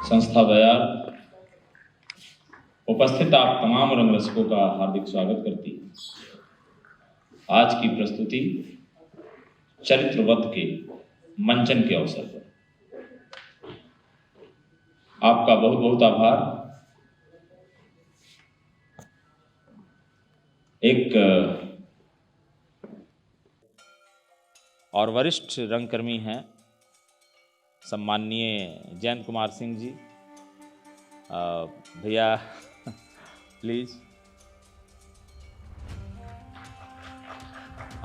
संस्था बयार उपस्थित आप तमाम रंग रसिकों का हार्दिक स्वागत करती है। आज की प्रस्तुति चरित्रवध के मंचन के अवसर पर आपका बहुत बहुत आभार। एक और वरिष्ठ रंगकर्मी हैं सम्माननीय जयंत कुमार सिंह जी। भैया प्लीज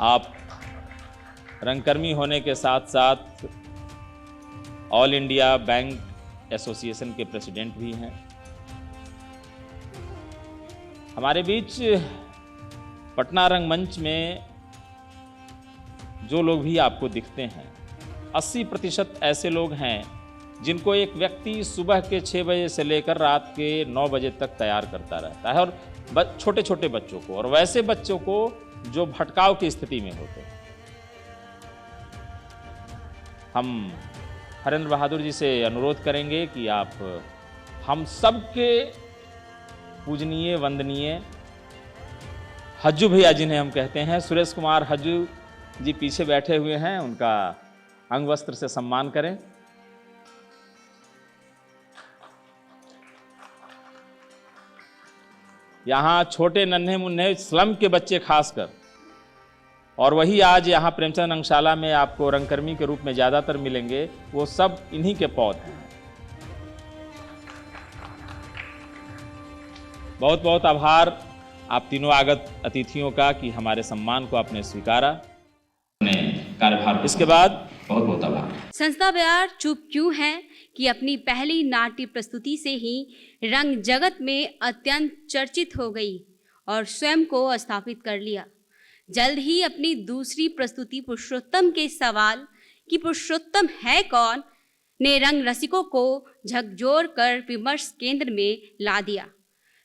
आप रंगकर्मी होने के साथ साथ ऑल इंडिया बैंक एसोसिएशन के प्रेसिडेंट भी हैं। हमारे बीच पटना रंगमंच में जो लोग भी आपको दिखते हैं 80% ऐसे लोग हैं जिनको एक व्यक्ति सुबह के 6 बजे से लेकर रात के 9 बजे तक तैयार करता रहता है, और छोटे छोटे बच्चों को, और वैसे बच्चों को जो भटकाव की स्थिति में होते हैं। हम हरेंद्र बहादुर जी से अनुरोध करेंगे कि आप हम सबके पूजनीय वंदनीय हज्जू भैया जिन्हें हम कहते हैं, सुरेश कुमार हज्जू जी पीछे बैठे हुए हैं, उनका अंग वस्त्र से सम्मान करें। यहाँ छोटे नन्हे मुन्ने स्लम के बच्चे खासकर, और वही आज यहाँ प्रेमचंद रंगशाला में आपको रंगकर्मी के रूप में ज़्यादातर मिलेंगे, वो सब इन्हीं के पौध हैं। बहुत बहुत आभार आप तीनों आगत अतिथियों का कि हमारे सम्मान को आपने स्वीकारा। कार्यभार इसके बाद बहुत बहुत आभार। संस्था बयार चुप क्यों है कि अपनी पहली नाट्य प्रस्तुति से ही रंग जगत में अत्यंत चर्चित हो गई और स्वयं को स्थापित कर लिया। जल्द ही अपनी दूसरी प्रस्तुति पुरुषोत्तम के सवाल कि पुरुषोत्तम है कौन ने रंग रसिकों को झकझोर कर विमर्श केंद्र में ला दिया।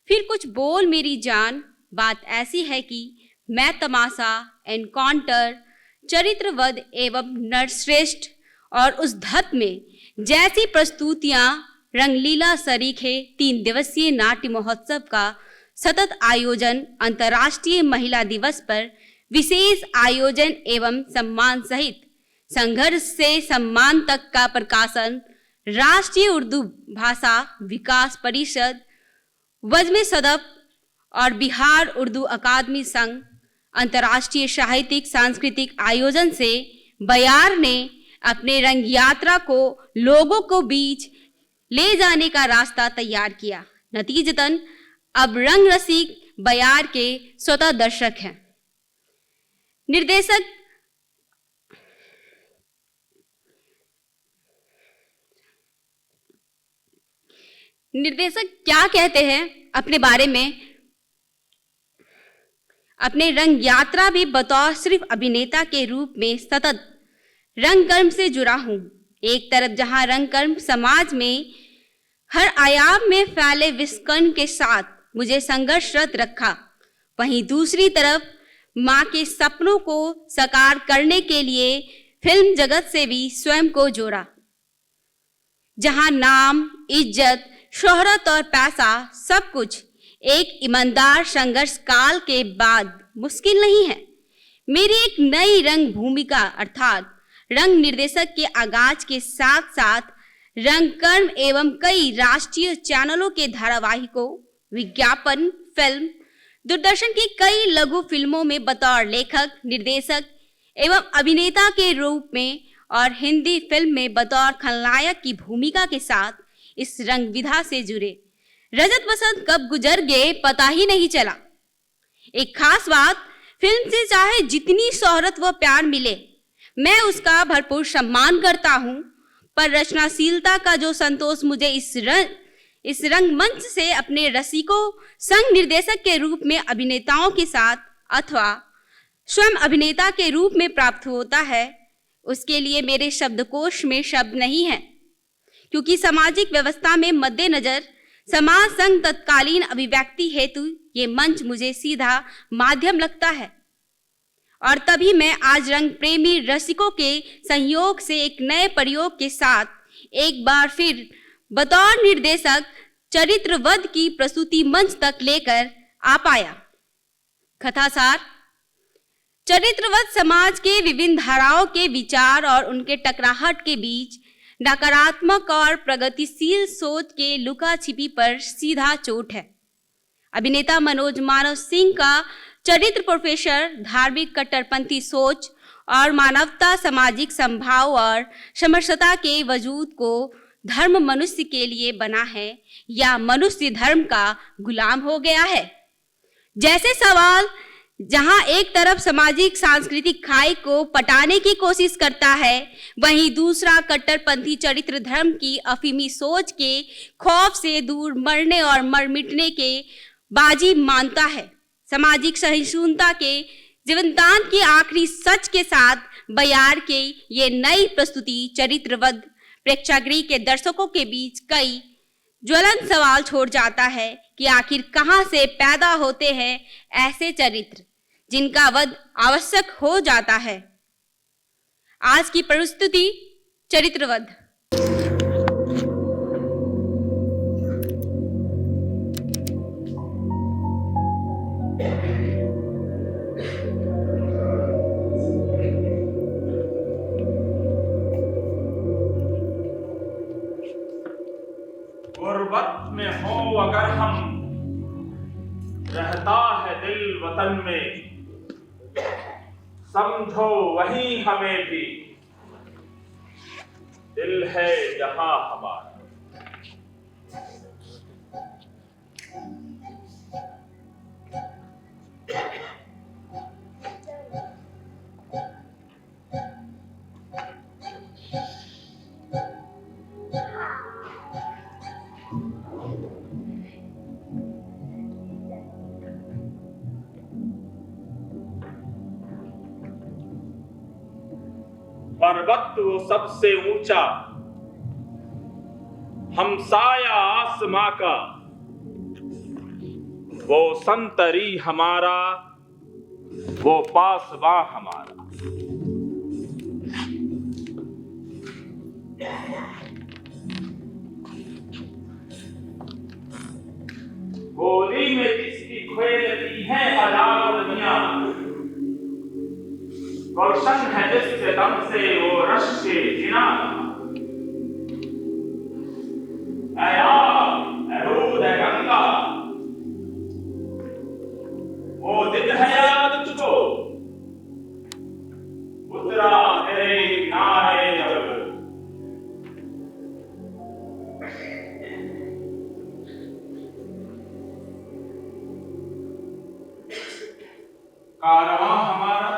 फिर कुछ बोल मेरी जान बात ऐसी है कि मैं तमाशा, एनकाउंटर, चरित्रवध एवं नरश्रेष्ठ और उस धत में जैसी प्रस्तुतियां रंगलीला सरीखे 3 दिवसीय नाट्य महोत्सव का सतत आयोजन, अंतर्राष्ट्रीय महिला दिवस पर विशेष आयोजन एवं सम्मान सहित संघर्ष से सम्मान तक का प्रकाशन, राष्ट्रीय उर्दू भाषा विकास परिषद, वज्म सदफ और बिहार उर्दू अकादमी संघ अंतर्राष्ट्रीय साहित्यिक सांस्कृतिक आयोजन से बयार ने अपने रंग यात्रा को लोगों को बीच ले जाने का रास्ता तैयार किया। नतीजतन अब रंग रसिक बयार के स्वतः दर्शक हैं। निर्देशक क्या कहते हैं अपने बारे में? अपने रंग यात्रा भी बतौर सिर्फ अभिनेता के रूप में सतत रंगकर्म से जुड़ा हूँ। एक तरफ जहाँ रंगकर्म समाज में हर आयाम में फैले विस्कर्ण के साथ मुझे संघर्षरत रखा, वहीं दूसरी तरफ माँ के सपनों को साकार करने के लिए फिल्म जगत से भी स्वयं को जोड़ा। जहाँ नाम, इज्जत, शोहरत और पैसा सब कुछ एक ईमानदार संघर्ष काल के बाद मुश्किल नहीं है। मेरी एक नई रंग भूमिका अर्थात रंग निर्देशक के आगाज के साथ साथ रंगकर्म एवं कई राष्ट्रीय चैनलों के धारावाहिकों, विज्ञापन, फिल्म, दूरदर्शन की कई लघु फिल्मों में बतौर लेखक, निर्देशक एवं अभिनेता के रूप में और हिंदी फिल्म में बतौर खलनायक की भूमिका के साथ इस रंग विधा से जुड़े। रजत बसंत कब गुजर गए पता ही नहीं चला। एक खास बात, फिल्म से चाहे जितनी शोहरत व प्यार मिले मैं उसका भरपूर सम्मान करता हूँ, पर रचनाशीलता का जो संतोष मुझे इस रंगमंच से अपने रसिकों, संग निर्देशक के रूप में अभिनेताओं के साथ अथवा स्वयं अभिनेता के रूप में प्राप्त होता है, उसके लिए मेरे शब्दकोश में शब्द नहीं है। क्योंकि सामाजिक व्यवस्था में मद्देनजर समाज संग तत्कालीन अभिव्यक्ति हेतु ये मंच मुझे सीधा माध्यम लगता है। और तभी मैं आज रंग प्रेमी रसिकों के सहयोग से एक नए प्रयोग के साथ एक बार फिर बतौर निर्देशक चरित्रवध की प्रस्तुति मंच तक लेकर आ पाया। कथासार: चरित्रवध समाज के विभिन्न धाराओं के विचार और उनके टकराहट के बीच नकारात्मक और प्रगतिशील सोच के लुका छिपी पर सीधा चोट है। अभिनेता मनोज मानव सिंह का चरित्र प्रोफेसर धार्मिक कट्टरपंथी सोच और मानवता, सामाजिक समभाव और समरसता के वजूद को धर्म मनुष्य के लिए बना है या मनुष्य धर्म का गुलाम हो गया है जैसे सवाल जहां एक तरफ सामाजिक सांस्कृतिक खाई को पटाने की कोशिश करता है, वहीं दूसरा कट्टरपंथी चरित्र धर्म की अफीमी सोच के खौफ से दूर मरने और मर मिटने के बाजी मानता है। सामाजिक सहिष्णुता के जीवनदान की आखिरी सच के साथ बयार के ये नई प्रस्तुति चरित्रवध प्रेक्षागृह के दर्शकों के बीच कई ज्वलंत सवाल छोड़ जाता है कि आखिर कहां से पैदा होते हैं ऐसे चरित्र जिनका वध आवश्यक हो जाता है। आज की प्रस्तुति चरित्रवध। गुर्बत में हो अगर हम, रहता है दिल वतन में, समझो वही हमें भी दिल है जहां हमारा। पर्वत वो सबसे ऊंचा, हमसाया आसमां का, वो संतरी हमारा, वो पासबां हमारा। गोली में जिसकी खोलती है हजार दुनिया, रोशन है जिसके दम से वो रश्के जिना। ऐ आग, ऐ दूध, ऐ गंगा, वो दिन है याद तुझको, उतरा तेरे किनारे जब। कारवां हमारा,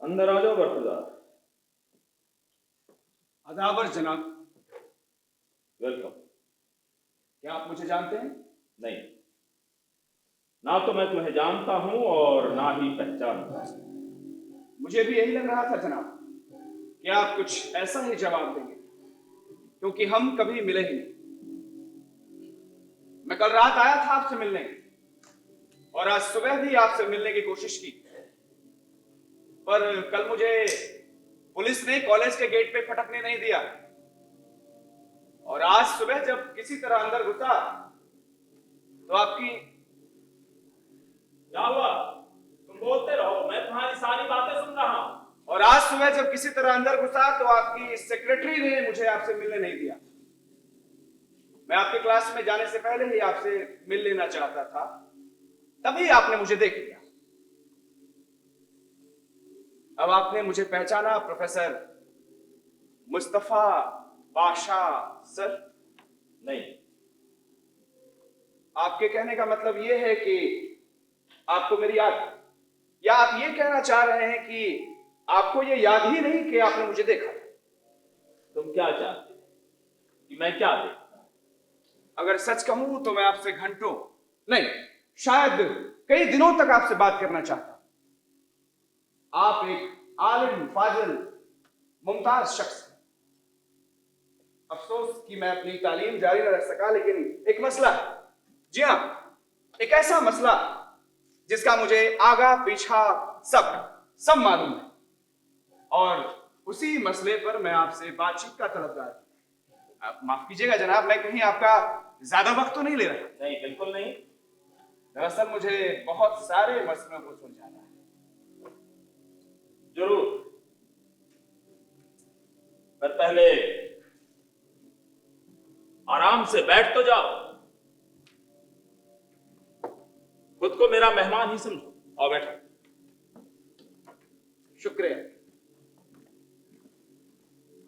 अंदर आ जाओ बरखुरदार। अदावर जनाब। वेलकम। क्या आप मुझे जानते हैं? नहीं, ना तो मैं तुम्हें जानता हूं और ना ही पहचानता। मुझे भी यही लग रहा था जनाब कि आप कुछ ऐसा ही जवाब देंगे, क्योंकि हम कभी मिले ही नहीं। मैं कल रात आया था आपसे मिलने और आज सुबह भी आपसे मिलने की कोशिश की, पर कल मुझे पुलिस ने कॉलेज के गेट पे फटकने नहीं दिया और आज सुबह जब किसी तरह अंदर घुसा तो आपकी क्या हुआ? बोलते रहो, मैं तुम्हारी सारी बातें सुन रहा हूं। और आज सुबह जब किसी तरह अंदर घुसा तो आपकी सेक्रेटरी ने मुझे आपसे मिलने नहीं दिया। मैं आपके क्लास में जाने से पहले ही आपसे मिल लेना चाहता था, तभी आपने मुझे देख लिया। अब आपने मुझे पहचाना प्रोफेसर मुस्तफा बादशाह सर? नहीं। आपके कहने का मतलब यह है कि आपको मेरी याद, या आप ये कहना चाह रहे हैं कि आपको ये याद ही नहीं कि आपने मुझे देखा? तुम क्या चाहते कि मैं क्या देखूं? अगर सच कहूं तो मैं आपसे घंटों नहीं, शायद कई दिनों तक आपसे बात करना चाहता। आप एक आलिम फाजिल मुमताज शख्स हैं। अफसोस कि मैं अपनी तालीम जारी न रख सका, लेकिन एक मसला है, जी हां, एक ऐसा मसला जिसका मुझे आगा पीछा सब मालूम है, और उसी मसले पर मैं आपसे बातचीत का तलबगार हूं। आप माफ कीजिएगा जनाब, मैं कहीं आपका ज्यादा वक्त तो नहीं ले रहा? नहीं, बिल्कुल नहीं। दरअसल मुझे बहुत सारे मसलों को सुलझाना है। जरूर, पर पहले आराम से बैठ तो जाओ। खुद को मेरा मेहमान ही समझो। आओ बैठो। शुक्रिया।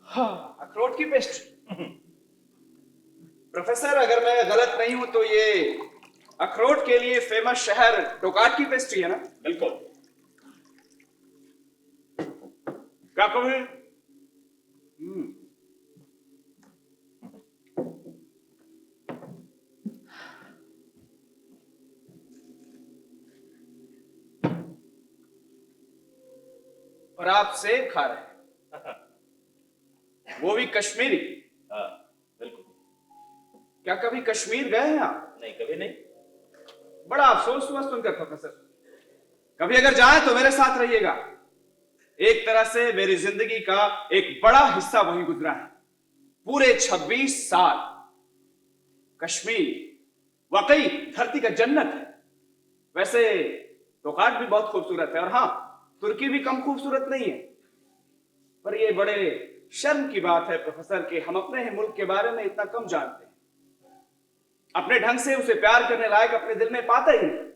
हाँ, अखरोट की पेस्ट्री। प्रोफेसर, अगर मैं गलत नहीं हूं तो ये अखरोट के लिए फेमस शहर टोकाट की पेस्ट्री है ना? बिल्कुल। क्या कहोगे? और आप सेब खा रहे हैं, वो भी कश्मीरी? हाँ, बिल्कुल। क्या कभी कश्मीर गए हैं आप? नहीं, कभी नहीं। बड़ा अफसोस हुआ सुनकर प्रोफेसर। कभी अगर जाए तो मेरे साथ रहिएगा। एक तरह से मेरी जिंदगी का एक बड़ा हिस्सा वहीं गुजरा है। पूरे 26 साल। कश्मीर वाकई धरती का जन्नत है। वैसे टोकाट भी बहुत खूबसूरत है, और हां, तुर्की भी कम खूबसूरत नहीं है। पर यह बड़े शर्म की बात है प्रोफेसर कि हम अपने ही मुल्क के बारे में इतना कम जानते हैं। अपने ढंग से उसे प्यार करने लायक अपने दिल में पाते ही नहीं,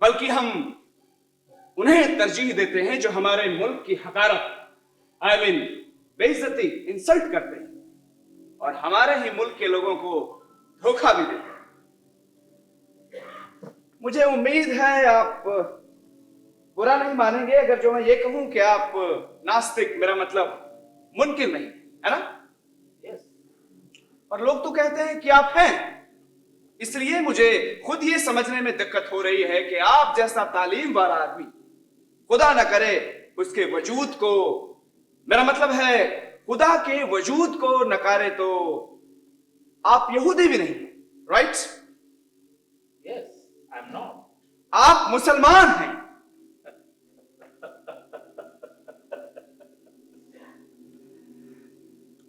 बल्कि हम उन्हें तरजीह देते हैं जो हमारे मुल्क की हकारत, बेइज्जती, इंसल्ट करते हैं, और हमारे ही मुल्क के लोगों को धोखा भी देते हैं। मुझे उम्मीद है आप बुरा नहीं मानेंगे अगर जो मैं ये कहूं कि आप नास्तिक, मेरा मतलब मुनकिर नहीं, है ना? यस। और लोग तो कहते हैं कि आप हैं। इसलिए मुझे खुद ये समझने में दिक्कत हो रही है कि आप जैसा तालीम वाला आदमी, खुदा न करे उसके वजूद को, मेरा मतलब है खुदा के वजूद को नकारे तो आप यहूदी भी नहीं, right? Yes, I am not. आप मुसलमान हैं।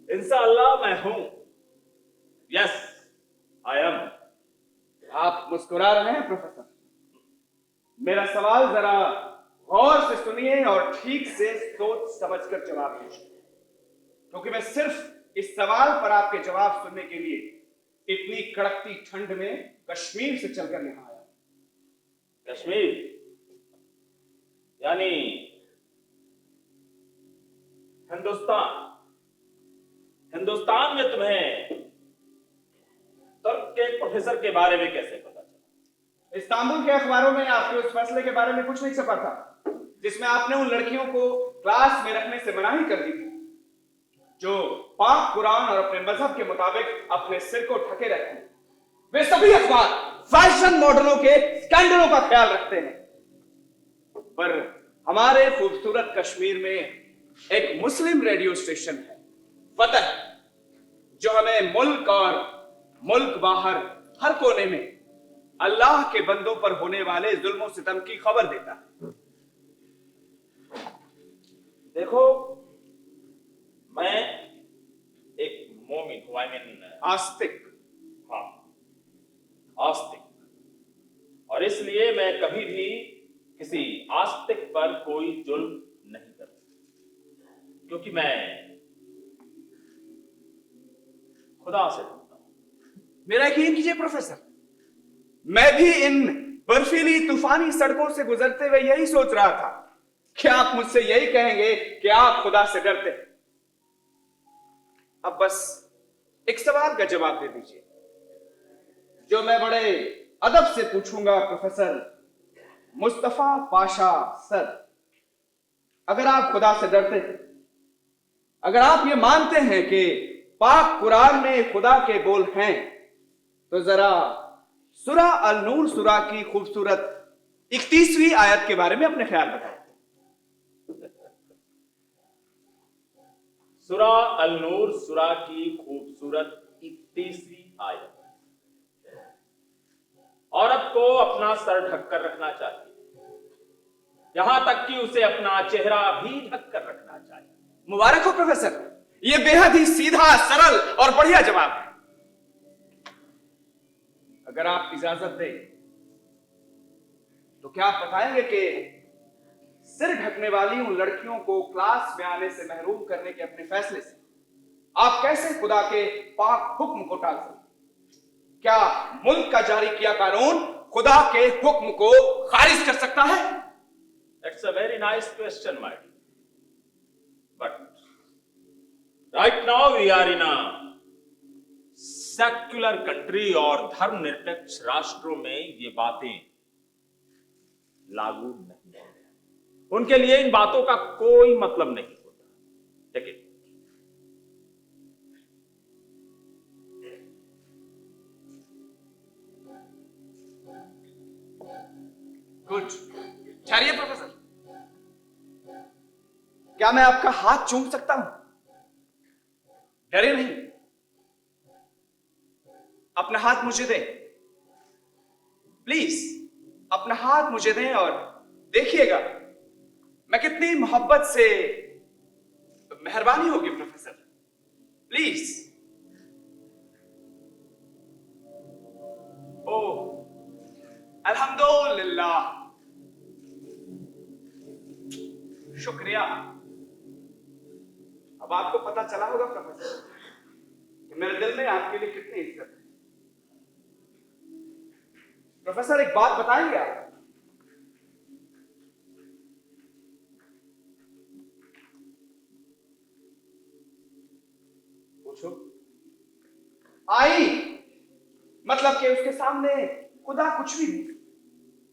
इंशाअल्लाह मैं हूं। Yes, I am. आप मुस्कुरा रहे हैं प्रोफेसर। मेरा सवाल जरा गौर से सुनिए और ठीक से सोच समझकर जवाब दीजिए, क्योंकि मैं सिर्फ इस सवाल पर आपके जवाब सुनने के लिए इतनी कड़कती ठंड में कश्मीर से चलकर यहां आया। कश्मीर यानी हिंदुस्तान में तुम्हें तुर्क के प्रोफेसर के बारे में कैसे पता चला? इस्तांबुल के अखबारों में आपके उस फैसले के बारे में कुछ नहीं छपा था जिसमें आपने उन लड़कियों को क्लास में रखने से मनाही कर दी थी जो पाक कुरान और अपने मजहब के मुताबिक अपने सिर को ढके रहते हैं। वे सभी अखबार फैशन मॉडलों के स्कैंडलों का ख्याल रखते हैं, पर हमारे खूबसूरत कश्मीर में एक मुस्लिम रेडियो स्टेशन है, फतह, जो हमें मुल्क और मुल्क बाहर हर कोने में अल्लाह के बंदों पर होने वाले जुल्म सितम की खबर देता है। देखो, मैं एक मोमिन हूं, आस्तिक। हाँ, आस्तिक, और इसलिए मैं कभी भी किसी आस्तिक पर कोई जुल्म नहीं करता, क्योंकि मैं खुदा से डरता हूं। मेरा यकीन कीजिए प्रोफेसर, मैं भी इन बर्फीली तूफानी सड़कों से गुजरते हुए यही सोच रहा था कि आप मुझसे यही कहेंगे कि आप खुदा से डरते हैं। अब बस एक सवाल का जवाब दे दीजिए, जो मैं बड़े अदब से पूछूंगा प्रोफेसर मुस्तफा पाशा सर। अगर आप खुदा से डरते हैं, अगर आप ये मानते हैं कि पाक कुरान में खुदा के बोल हैं, तो जरा सूरा अल नूर सूरा की खूबसूरत 31वीं आयत के बारे में अपने ख्याल बताएं। सूरा अल नूर सूरा की खूबसूरत 31वीं आयत। औरत को अपना सर ढककर रखना चाहिए, यहां तक कि उसे अपना चेहरा भी ढककर रखना चाहिए। मुबारक हो प्रोफेसर, यह बेहद ही सीधा, सरल और बढ़िया जवाब है। अगर आप इजाजत दें तो क्या आप बताएंगे कि सिर ढकने वाली उन लड़कियों को क्लास में आने से महरूम करने के अपने फैसले से आप कैसे खुदा के पाक हुक्म को टाल सकते? क्या मुल्क का जारी किया कानून खुदा के हुक्म को खारिज कर सकता है? That's a very nice question, my dear. But right now we are in a secular country और धर्मनिरपेक्ष राष्ट्रों में ये बातें लागू नहीं है। उनके लिए इन बातों का कोई मतलब नहीं होता। ठीक है, गुड। ठहरिए प्रोफेसर, क्या मैं आपका हाथ चूम सकता हूं? डरे नहीं, अपना हाथ मुझे दें प्लीज। अपना हाथ मुझे दें और देखिएगा मैं कितनी मोहब्बत से, मेहरबानी होगी प्रोफेसर, प्लीज। ओह अल्हम्दुलिल्लाह, शुक्रिया। अब आपको पता चला होगा प्रोफेसर कि मेरे दिल में आपके लिए कितनी इज्जत है। प्रोफेसर एक बात बताएंगे आप? पूछो। आई मतलब कि उसके सामने खुदा कुछ भी नहीं।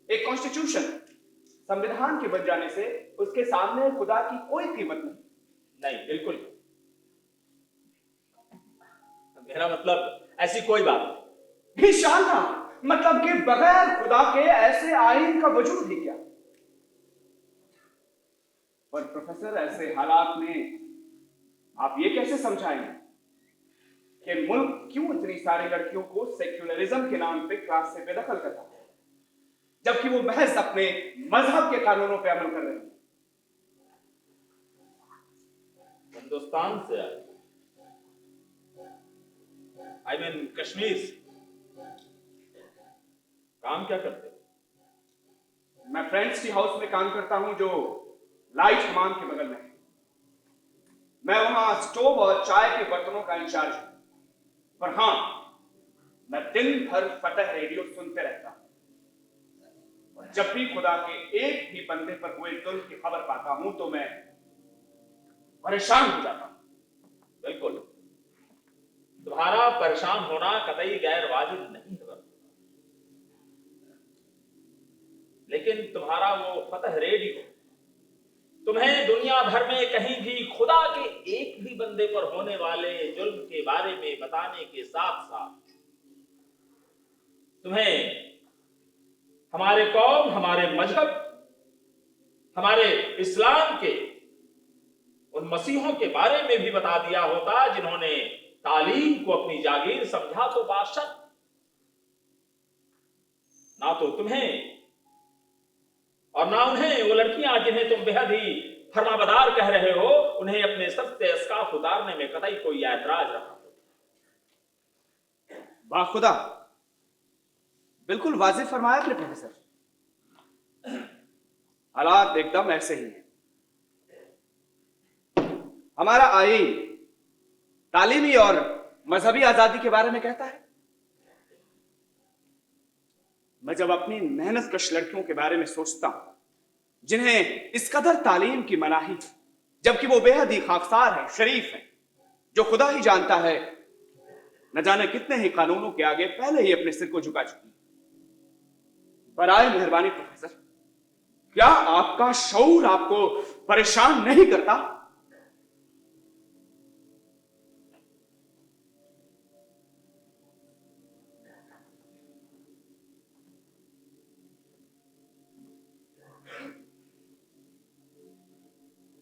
एक कॉन्स्टिट्यूशन, संविधान के बन जाने से उसके सामने खुदा की कोई कीमत नहीं। नहीं, बिल्कुल। मेरा मतलब ऐसी कोई बात नहीं। इंशाअल्लाह, मतलब कि बगैर खुदा के ऐसे आईन का वजूद ही क्या। पर प्रोफेसर ऐसे हालात में आप ये कैसे समझाएंगे कि मुल्क क्यों इतनी सारी लड़कियों को सेक्युलरिज्म के नाम पे क्लास से बेदखल करता है, जबकि वो महज अपने मजहब के कानूनों पे अमल कर रहे हैं। हिंदुस्तान से आए, आई मीन कश्मीर से। काम क्या करते हो? मैं फ्रेंड्स टी हाउस में काम करता हूं जो लाइट हमाम के बगल में है। मैं वहां स्टोव और चाय के बर्तनों का इंचार्ज हूं। पर हां, मैं दिन भर फतह रेडियो सुनते रहता हूं और जब भी खुदा के एक भी बंदे पर हुए जुल्म की खबर पाता हूं तो मैं परेशान हो जाता हूं। बिल्कुल, तुम्हारा परेशान होना कतई गैर वाजिब नहीं है, लेकिन तुम्हारा वो फतह रेडियो तुम्हें दुनिया भर में कहीं भी खुदा के एक भी बंदे पर होने वाले जुल्म के बारे में बताने के साथ साथ तुम्हें हमारे कौम, हमारे मजहब, हमारे इस्लाम के उन मसीहों के बारे में भी बता दिया होता जिन्होंने तालीम को अपनी जागीर समझा तो बादशाह। ना तो तुम्हें और ना उन्हें, वो लड़कियां जिन्हें तुम बेहद ही फरमाबरदार कह रहे हो, उन्हें अपने सर से अस्काफ उतारने में कतई कोई ऐतराज रहा। बाखुदा, बिल्कुल वाजिब फरमाया आपने प्रोफेसर। हालात एकदम ऐसे ही हैं। हमारा आईन तालीमी और मजहबी आजादी के बारे में कहता है। मैं जब अपनी मेहनतकश लड़कियों के बारे में सोचता हूं जिन्हें इस कदर तालीम की मनाही, जबकि वो बेहद ही खाकसार हैं, शरीफ हैं, जो खुदा ही जानता है न जाने कितने ही कानूनों के आगे पहले ही अपने सिर को झुका चुकी। बराए मेहरबानी प्रोफेसर, क्या आपका शऊर आपको परेशान नहीं करता?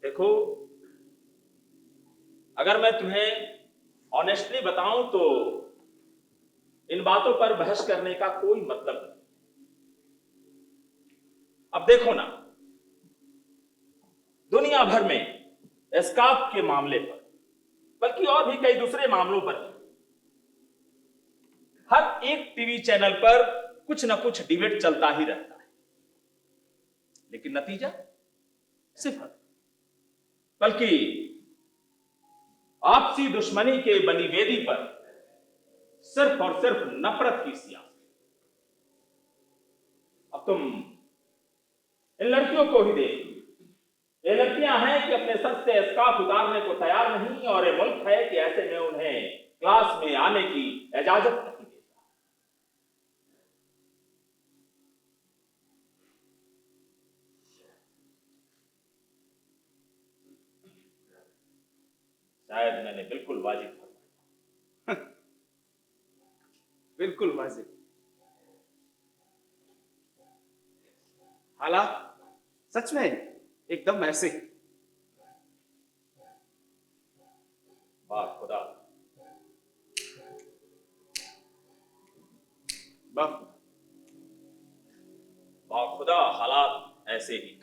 देखो, अगर मैं तुम्हें ऑनेस्टली बताऊं तो इन बातों पर बहस करने का कोई मतलब नहीं। अब देखो ना, दुनिया भर में एस्काफ के मामले पर, बल्कि और भी कई दूसरे मामलों पर हर एक टीवी चैनल पर कुछ ना कुछ डिबेट चलता ही रहता है, लेकिन नतीजा सिर्फ, बल्कि आपसी दुश्मनी के बनी वेदी पर सिर्फ और सिर्फ नफरत की सियासत। अब तुम इन लड़कियों को ही देख, ये लड़कियां हैं कि अपने सर से स्कार्फ उतारने को तैयार नहीं, और ये मुल्क है कि ऐसे में उन्हें क्लास में आने की इजाजत नहीं देता। शायद मैंने बिल्कुल वाजिब फरमाया। बिल्कुल वाजिब। हालात सच में एकदम ऐसे ही। वाह खुदा, वाह खुदा, हालात ऐसे ही।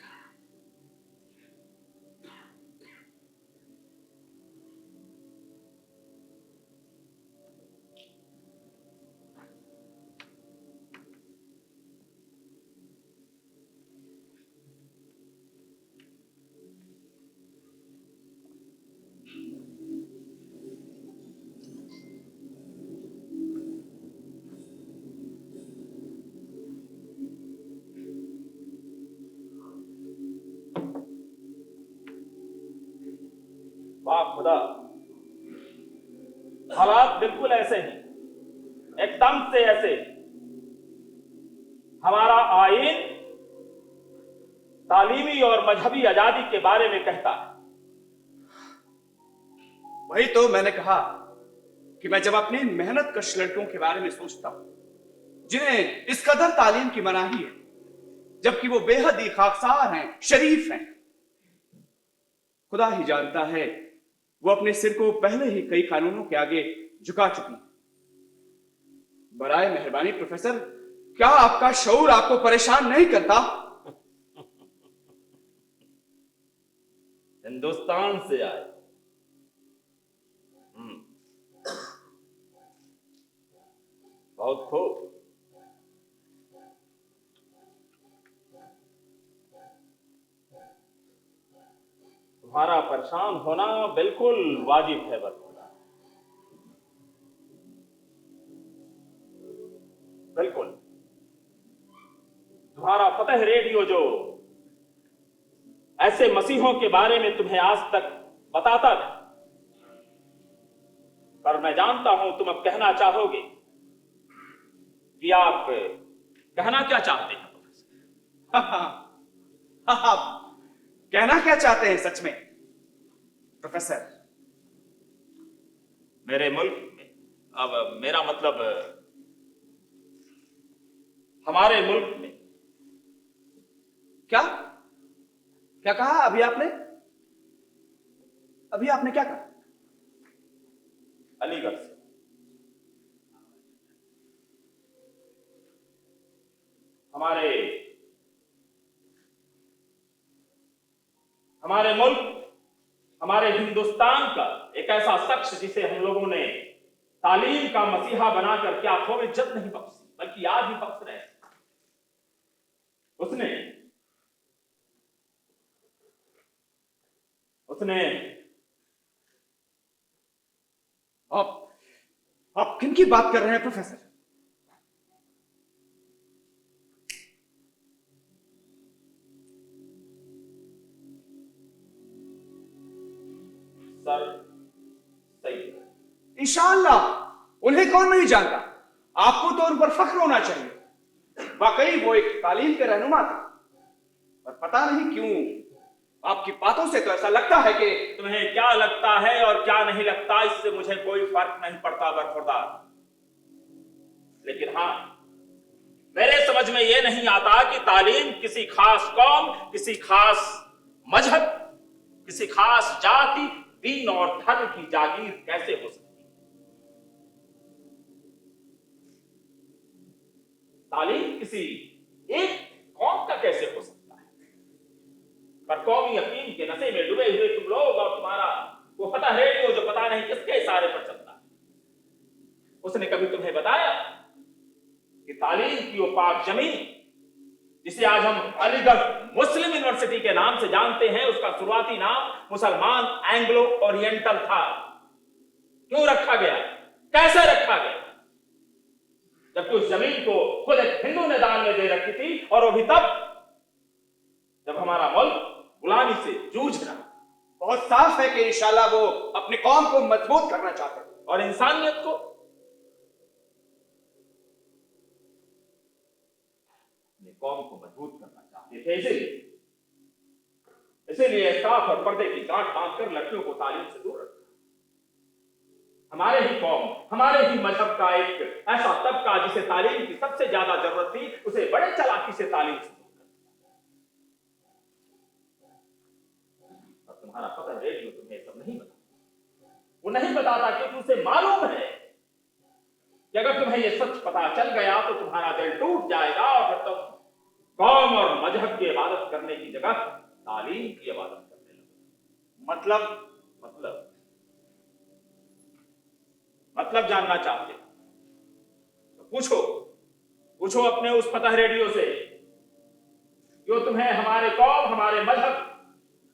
वाह खुदा, हालात बिल्कुल ऐसे ही, एकदम से ऐसे। हमारा आईन तालीमी और मजहबी आजादी के बारे में कहता है। वही तो मैंने कहा कि मैं जब अपनी मेहनतकश लड़कियों के बारे में सोचता हूं जिन्हें इस कदर तालीम की मनाही है, जबकि वो बेहद ही खाकसार हैं, शरीफ हैं, खुदा ही जानता है वो अपने सिर को पहले ही कई कानूनों के आगे झुका चुकी। बराए मेहरबानी प्रोफेसर, क्या आपका शऊर आपको परेशान नहीं करता? हिंदुस्तान से आए, बहुत खूब। तुम्हारा परेशान होना बिल्कुल वाजिब है बरखुदा, बिल्कुल। तुम्हारा फतह रेडियो जो ऐसे मसीहों के बारे में तुम्हें आज तक बताता था, पर मैं जानता हूं तुम अब कहना चाहोगे कि आप कहना क्या चाहते हैं आप कहना क्या चाहते हैं सच में प्रोफेसर? मेरे मुल्क में, अब मेरा मतलब हमारे मुल्क में। क्या क्या कहा अभी आपने? अभी आपने क्या कहा? अलीगढ़ से। हमारे मुल्क, हमारे हिंदुस्तान का एक ऐसा शख्स जिसे हम लोगों ने तालीम का मसीहा बनाकर क्या खौफ इज्जत नहीं बख्शी, बल्कि आज भी बख्श रहे हैं। उसने उसने आप किन की बात कर रहे हैं प्रोफेसर? सर सही है। इंशाअल्लाह, उन्हें कौन नहीं जानता। आपको तो उन पर फख्र होना चाहिए। वाकई वो एक तालीम के रहनुमा थे, पर पता नहीं क्यों आपकी बातों से तो ऐसा लगता है कि तुम्हें क्या लगता है और क्या नहीं लगता, इससे मुझे कोई फर्क नहीं पड़ता बरखुरदार। लेकिन हां, मेरे समझ में यह नहीं आता कि तालीम किसी खास कौम, किसी खास मजहब, किसी खास जाति, दीन और धर्म की जागीर कैसे हो सकती है। तालीम किसी एक कौम का कैसे हो सकता है? पर कौमी यकीन के नशे में डूबे हुए तुम लोग और तुम्हारा वो फतह रेडियो जो पता नहीं किसके इशारे पर चलता है, उसने कभी तुम्हें बताया कि तालीम की वो पाक जमीन जिसे आज हम अलीगढ़ मुस्लिम यूनिवर्सिटी के नाम से जानते हैं, उसका शुरुआती नाम मुसलमान एंग्लो ओरिएंटल था। क्यों रखा गया, कैसे रखा गया, जबकि उस जमीन को खुद एक हिंदू ने दान में दे रखी थी, और वो भी तब जब हमारा मुल्क गुलामी से जूझ रहा। बहुत साफ है कि इंशाअल्लाह वो अपनी कौम को मजबूत करना चाहते हैं और इंसानियत को। अपनी कौम को मजबूत करना चाहते थे, इसीलिए साफ और पर्दे की गांठ बांधकर लड़कियों को तालीम से दूर रखा। हमारे ही कौम, हमारे ही मजहब का एक ऐसा तबका जिसे तालीम की सबसे ज्यादा जरूरत थी, उसे बड़े चालाकी से तालीम से दूर कर। और तुम्हारा पता रेडियो तुम्हें सब नहीं बताता। वो नहीं बताता क्योंकि उसे मालूम है कि अगर तुम्हें यह सच पता चल गया तो तुम्हारा दिल टूट जाएगा, और फिर तुम कौम और मजहब की इबादत करने की जगह तालीम की इबादत करने लगोगे। मतलब जानना चाहते हो तो पूछो अपने उस फतह रेडियो से, जो तुम्हें हमारे कौम, हमारे मजहब,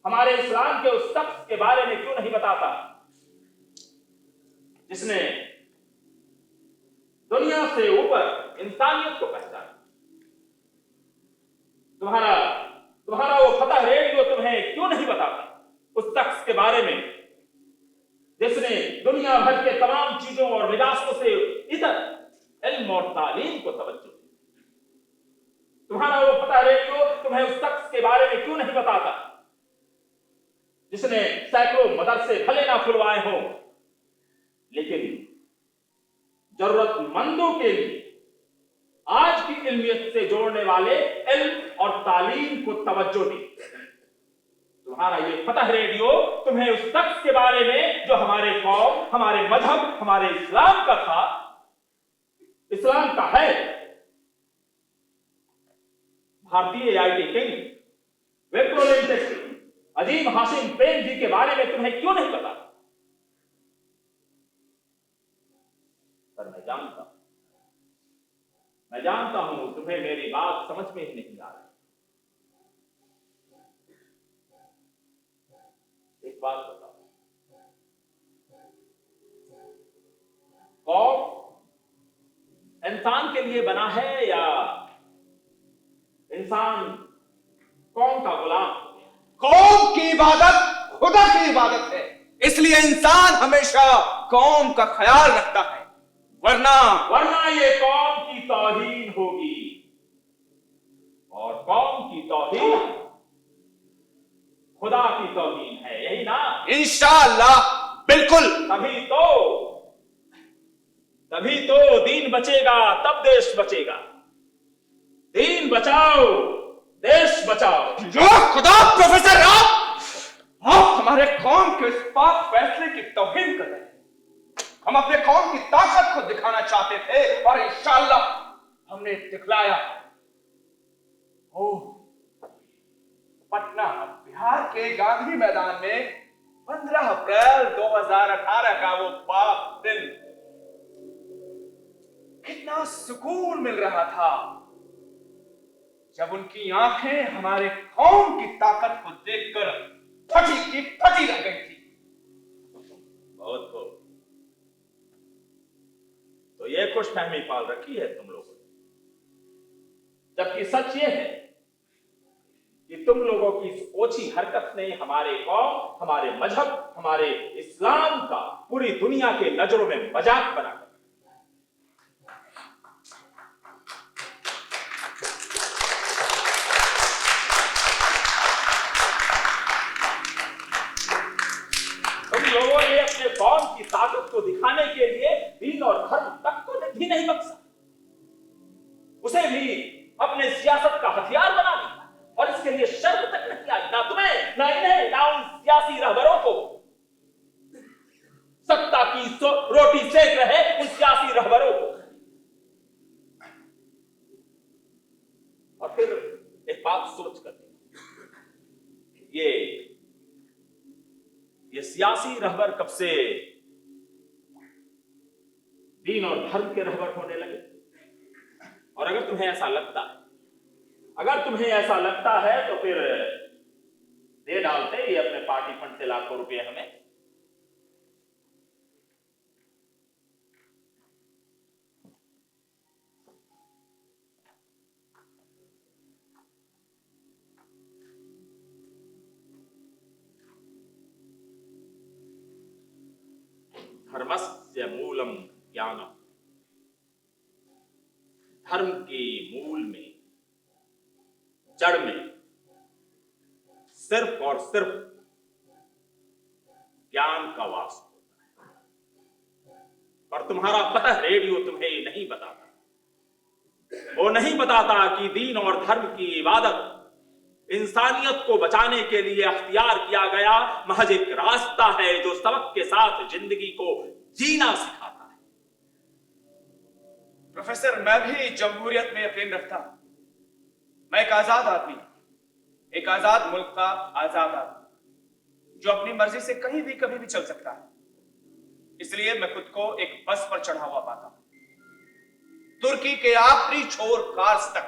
हमारे इस्लाम के उस शख्स के बारे में क्यों नहीं बताता जिसने दुनिया से ऊपर इंसानियत को पहचाना। तुम्हारा वो फतह रेडियो तुम्हें क्यों नहीं बताता उस शख्स के बारे में जिसने दुनिया भर के तमाम चीजों और लिबासों से इधर इल्म और तालीम को तवज्जो दी। तुम्हारा वो फतह रेडियो तुम्हें उस शख्स के बारे में क्यों नहीं बताता जिसने सैकड़ों मदरसे भले ना खुलवाए हों, लेकिन जरूरतमंदों के लिए आज की इल्मियत से जोड़ने वाले इल्म और तालीम को तवज्जो दी। तुम्हारा ये फतह रेडियो तुम्हें उस शख्स के बारे में जो हमारे कौम, हमारे मजहब, हमारे इस्लाम का था, इस्लाम का है, भारतीय आईटी किंग विप्रो अजीम हाशिम प्रेम जी के बारे में तुम्हें क्यों नहीं पता? पर मैं जानता हूं तुम्हें मेरी बात समझ में ही नहीं आ रही। एक बात बताओ, कौम इंसान के लिए बना है या इंसान कौम का गुलाम? कौम की इबादत खुदा की इबादत है, इसलिए इंसान हमेशा कौम का ख्याल रखता है, वरना ये कौम की तौहीन होगी, और कौम की तौहीन खुदा की तौहीन है, यही ना? इंशाअल्लाह, बिल्कुल। तभी तो दीन बचेगा, तब देश बचेगा। दीन बचाओ, देश बचाओ। जो खुदा प्रोफेसर आप हमारे कौम के इस पाक फैसले की तौहीन कर रहे हैं। हम अपने कौम की ताकत को दिखाना चाहते थे और इंशाअल्लाह हमने दिखलाया। पटना बिहार के गांधी मैदान में 15 अप्रैल 2018 का वो पाक दिन, कितना सुकून मिल रहा था जब उनकी आंखें हमारे कौम की ताकत को देखकर फटी की फटी रह गई थी। बहुत खूब। तो ये खुशफहमी पाल रखी है तुम लोगों ने, जबकि सच ये है कि तुम लोगों की इस ओछी हरकत ने हमारे कौम, हमारे मजहब, हमारे इस्लाम का पूरी दुनिया के नजरों में मजाक बना कर। तुम लोगों ने अपने कौम की ताकत को दिखाने के लिए दीन और धर्म तक को भी नहीं बख्शा, उसे भी अपने सियासत का हथियार बना दिया, और इसके लिए शर्म तक नहीं आई, ना तुम्हें, ना इन्हें, ना उन सियासी रहबरों को। सत्ता की रोटी सेक रहे उन सियासी रहबरों को। और फिर एक बात सोच कर, ये सियासी रहबर कब से दीन और धर्म के रहबर होने लगे? और अगर तुम्हें ऐसा लगता है तो फिर दे डालते ये अपने पार्टी फंड से लाखों रुपए हमें। धर्मस्य मूलम ज्ञानम, धर्म के मूल में, जड़ में सिर्फ और सिर्फ ज्ञान का वास होता है। और तुम्हारा पता रेडियो तुम्हें नहीं बताता, वो नहीं बताता कि दीन और धर्म की इबादत इंसानियत को बचाने के लिए अख्तियार किया गया महज एक रास्ता है जो सबक के साथ जिंदगी को जीना सिखाता है। प्रोफेसर, मैं भी जमहूरियत में यकीन रखता हूं। मैं एक आजाद आदमी, एक आजाद मुल्क का आजाद आदमी, जो अपनी मर्जी से कहीं भी कभी भी चल सकता है। इसलिए मैं खुद को एक बस पर चढ़ा हुआ पाता हूं, तुर्की के आखिरी छोर कार्स तक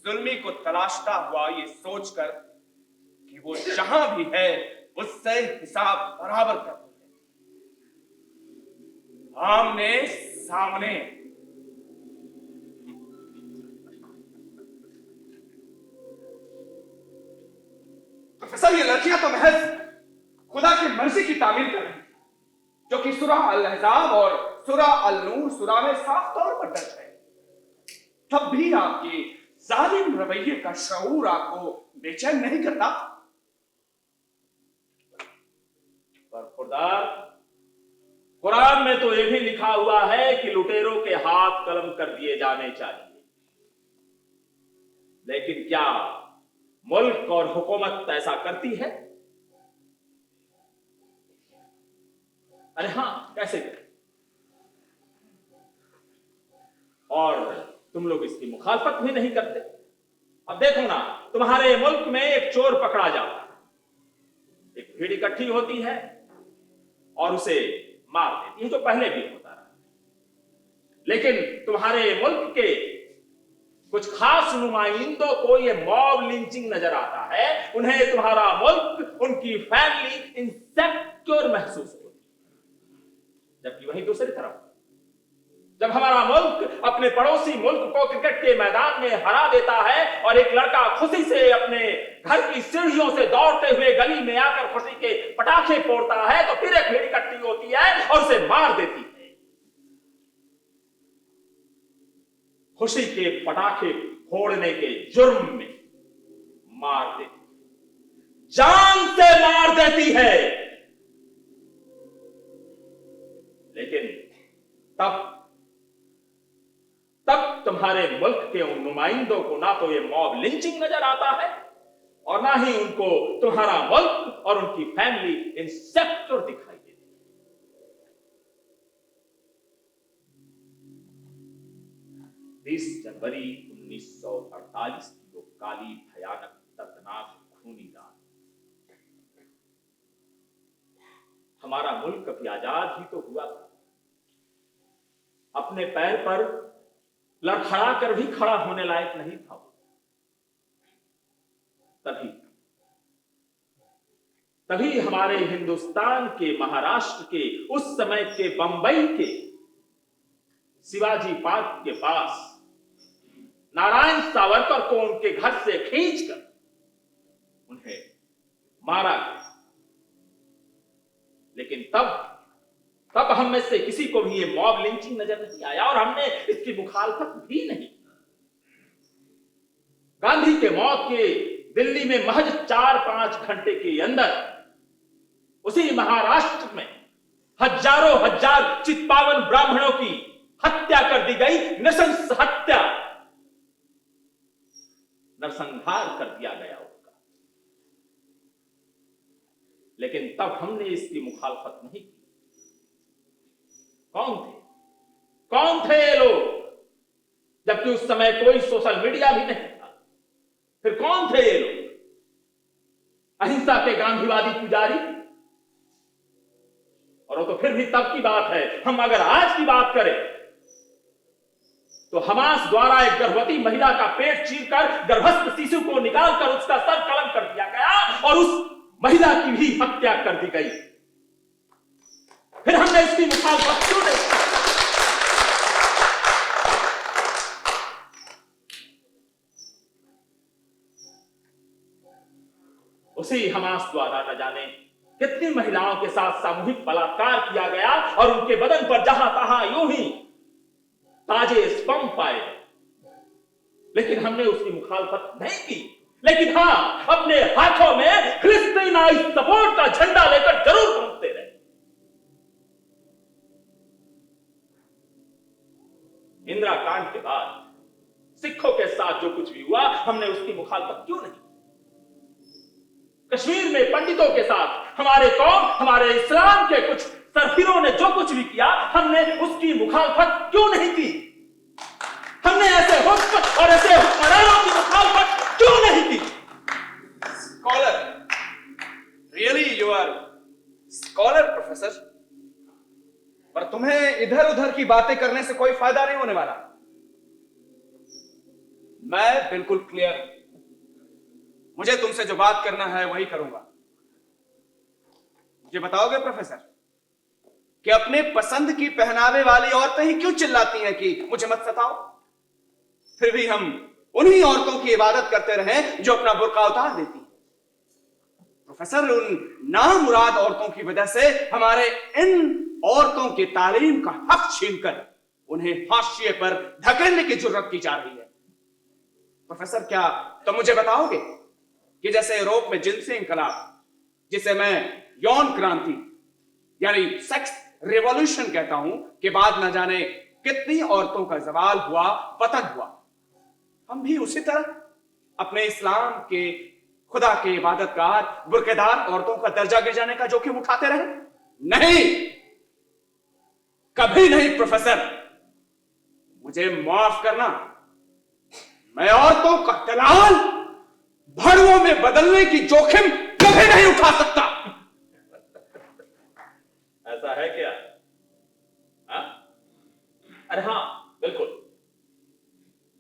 जुल्मी को तलाशता हुआ, ये सोचकर कि वो जहां भी है उससे हिसाब बराबर कर दो, आमने सामने। प्रोफेसर, ये लड़कियां तो महज खुदा की मर्जी की तामील कर रही हैं, जो कि सूरह अल-अहज़ाब और सूरह अल-नूर सूरह में साफ तौर पर दर्ज है। तब भी आपकी जालिम रवैये का शऊर आपको बेचैन नहीं करता? पर खुदा, कुरान में तो यह भी लिखा हुआ है कि लुटेरों के हाथ कलम कर दिए जाने चाहिए, लेकिन क्या मुल्क और हुकूमत ऐसा करती है? अरे हां, कैसे करें? और तुम लोग इसकी मुखालफत भी नहीं करते। अब देखो ना, तुम्हारे मुल्क में एक चोर पकड़ा जाता है, एक भीड़ इकट्ठी होती है और उसे मार देती है, जो पहले भी होता रहा। लेकिन तुम्हारे मुल्क के कुछ खास नुमाइंदों को यह मॉब लिंचिंग नजर आता है, उन्हें तुम्हारा मुल्क, उनकी फैमिली इनसेक्योर महसूस होती है। जबकि वहीं दूसरी तरफ जब हमारा मुल्क अपने पड़ोसी मुल्क को क्रिकेट के मैदान में हरा देता है और एक लड़का खुशी से अपने घर की सीढ़ियों से दौड़ते हुए गली में आकर खुशी के पटाखे फोड़ता है, तो फिर एक भीड़ इकट्ठी होती है और उसे मार देती है। खुशी के पटाखे फोड़ने के जुर्म में मार देती, जान से मार देती है। लेकिन तब तुम्हारे मुल्क के उन नुमाइंदों को ना तो ये मॉब लिंचिंग नजर आता है और ना ही उनको तुम्हारा मुल्क और उनकी फैमिली इनसेक्योर दिखाई देती है। 20 जनवरी 1948 की वो काली, भयानक, दर्दनाक, खूनी रात, हमारा मुल्क कभी आजाद ही तो हुआ था, अपने पैर पर लड़खड़ा कर भी खड़ा होने लायक नहीं था। तभी तभी हमारे हिंदुस्तान के, महाराष्ट्र के, उस समय के बंबई के शिवाजी पार्क के पास नारायण सावरकर को उनके घर से खींचकर उन्हें मारा गया। लेकिन तब हम में से किसी को भी ये मॉब लिंचिंग नजर नहीं आया और हमने इसकी मुखालफत भी नहीं। गांधी के मौत के दिल्ली में महज 4-5 घंटे के अंदर उसी महाराष्ट्र में हजारों हजार चित्पावन ब्राह्मणों की हत्या कर दी गई, नृशंस हत्या, नरसंहार कर दिया गया उनका। लेकिन तब हमने इसकी मुखालफत नहीं की। कौन थे ये लोग? जबकि उस समय कोई सोशल मीडिया भी नहीं था। फिर कौन थे ये लोग? अहिंसा के गांधीवादी पुजारी? और वो तो फिर भी तब की बात है। हम अगर आज की बात करें तो हमास द्वारा एक गर्भवती महिला का पेट चीरकर गर्भस्थ शिशु को निकालकर उसका सर कलम कर दिया गया और उस महिला की भी हत्या कर दी गई। फिर हमने इसकी मुखालफत क्यों नहीं? उसी हमास द्वारा न जाने कितनी महिलाओं के साथ सामूहिक बलात्कार किया गया और उनके बदन पर जहां तहां यूं ही ताजे स्पर्म पाए, लेकिन हमने उसकी मुखालफत नहीं की। लेकिन हां, अपने हाथों में फिलिस्तीनाई सपोर्ट का झंडा लेकर जरूर घूमते रहे। इंदिरा कांड के बाद सिखों के साथ जो कुछ भी हुआ, हमने उसकी मुखालफत क्यों नहीं? कश्मीर में पंडितों के साथ हमारे कौम, हमारे इस्लाम के कुछ सरफिरों ने जो कुछ भी किया, हमने उसकी मुखालफत क्यों नहीं की? हमने ऐसे हुक्म और ऐसे हुक्मरानों की मुखालफत क्यों नहीं की? Scholar, really you are scholar professor, पर तुम्हें इधर उधर की बातें करने से कोई फायदा नहीं होने वाला। मैं बिल्कुल क्लियर हूं। मुझे तुमसे जो बात करना है वही करूंगा। मुझे बताओगे प्रोफेसर कि अपने पसंद की पहनावे वाली औरतें ही क्यों चिल्लाती हैं कि मुझे मत सताओ? फिर भी हम उन्हीं औरतों की इबादत करते रहे जो अपना बुर्का उतार देती हैं। प्रोफेसर, उन नामुराद औरतों की वजह से हमारे इन औरतों की तालीम का हक छीनकर उन्हें हाशिए पर धकेलने की जुर्रत की जा रही है। प्रोफेसर, क्या तुम मुझे बताओगे कि जैसे यूरोप में जिनसी इंकलाब, जिसे मैं यौन क्रांति यानी सेक्स रिवॉल्यूशन कहता हूं, के बाद न जाने कितनी औरतों का जवाल हुआ, पतन हुआ, हम भी उसी तरह अपने इस्लाम के खुदा के इबादतगार बुर्केदार औरतों का दर्जा गिर जाने का जोखिम उठाते रहे? नहीं, कभी नहीं प्रोफेसर। मुझे माफ करना, मैं औरतों का दलाल भड़वों में बदलने की जोखिम कभी नहीं उठा सकता। ऐसा है क्या? अरे हाँ, बिल्कुल।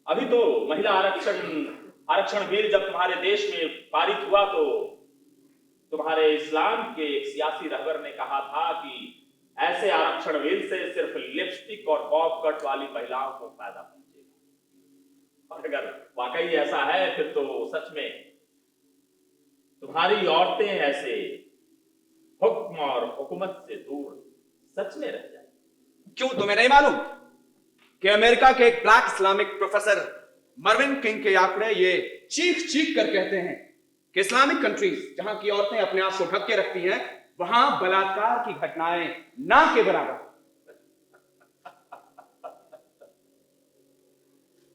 अभी तो महिला आरक्षण बिल जब तुम्हारे देश में पारित हुआ तो तुम्हारे इस्लाम के एक सियासी रहबर ने कहा था कि ऐसे आरक्षण बिल से सिर्फ लिपस्टिक और बॉब कट वाली महिलाओं को फायदा पहुंचेगा। और अगर वाकई ऐसा है फिर तो सच में तुम्हारी औरतें ऐसे हुक्म और हुकूमत से दूर सच में रह जाए। क्यों तुम्हें नहीं मालूम कि अमेरिका के एक black Islamic professor Mervyn king के आंकड़े ये चीख चीख कर कहते हैं कि इस्लामिक कंट्रीज जहां की औरतें अपने आप को ढक के रखती हैं, वहां बलात्कार की घटनाएं ना के बराबर।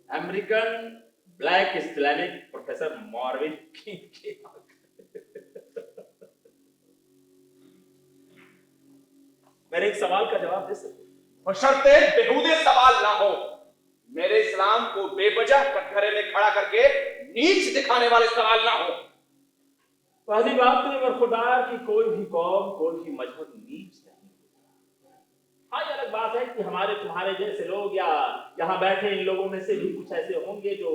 American black Islamic professor Marvin King के मेरे एक सवाल का जवाब दे सकते? बशर्ते बेहूदे सवाल ना हो। मेरे इस्लाम को बेवजह कटघरे में खड़ा करके नीच दिखाने वाले सवाल ना हो। पहली बात तो बरखुरदार की कोई भी कौम, कोई भी मजहब नीच नहीं। हाँ, ये अलग बात है कि हमारे तुम्हारे जैसे लोग या यहाँ बैठे इन लोगों में से भी कुछ ऐसे होंगे जो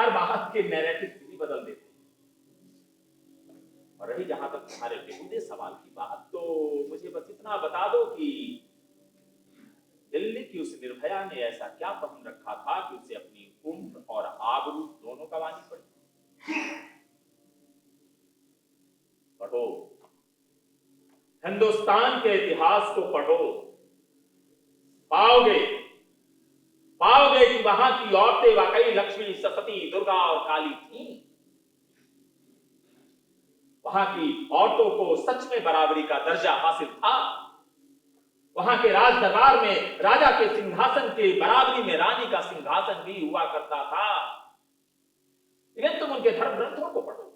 हर बात के नैरेटिव भी बदल देते हैं। और रही जहां तक तुम्हारे बेहुदे सवाल की बात, तो मुझे बस इतना बता दो कि दिल्ली की उस निर्भया ने ऐसा क्या पहन रखा था कि उसे अपनी उम्र और आबरू दोनों गंवानी पड़ी? पढ़ो, हिंदुस्तान के इतिहास को पढ़ो, पाओगे पाओगे कि वहां की औरतें वाकई लक्ष्मी, सरस्वती, दुर्गा और काली थीं। वहां की औरतों को सच में बराबरी का दर्जा हासिल था। वहां के राज दरबार में राजा के सिंहासन के बराबरी में रानी का सिंहासन भी हुआ करता था। लेकिन तुम उनके धर्म ग्रंथों को पढ़ो,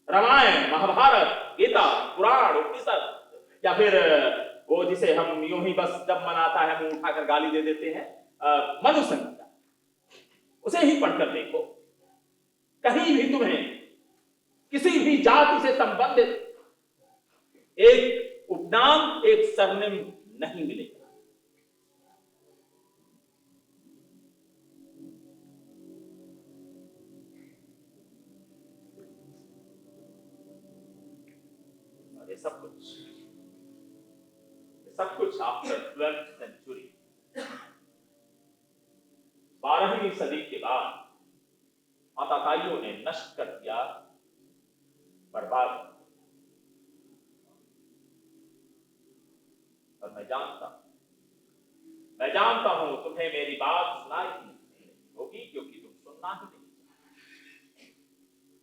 रामायण, महाभारत, गीता, पुराण, उपनिषद, या फिर वो जिसे हम यूं ही बस जब मन आता है मुंह उठाकर गाली दे देते हैं, मनुसंहिता, उसे ही पढ़कर देखो। कहीं भी तुम्हें किसी भी जाति से संबंधित एक उपनाम, एक सरनेम नहीं मिलेगा। और ये सब कुछ आफ्टर 12th सेंचुरी, 12वीं सदी के बाद आताताइयों ने नष्ट कर दिया, बर्बाद। और मैं जानता हूं तुम्हें मेरी बात सुनाई नहीं होगी, क्योंकि तुम सुनना ही नहीं।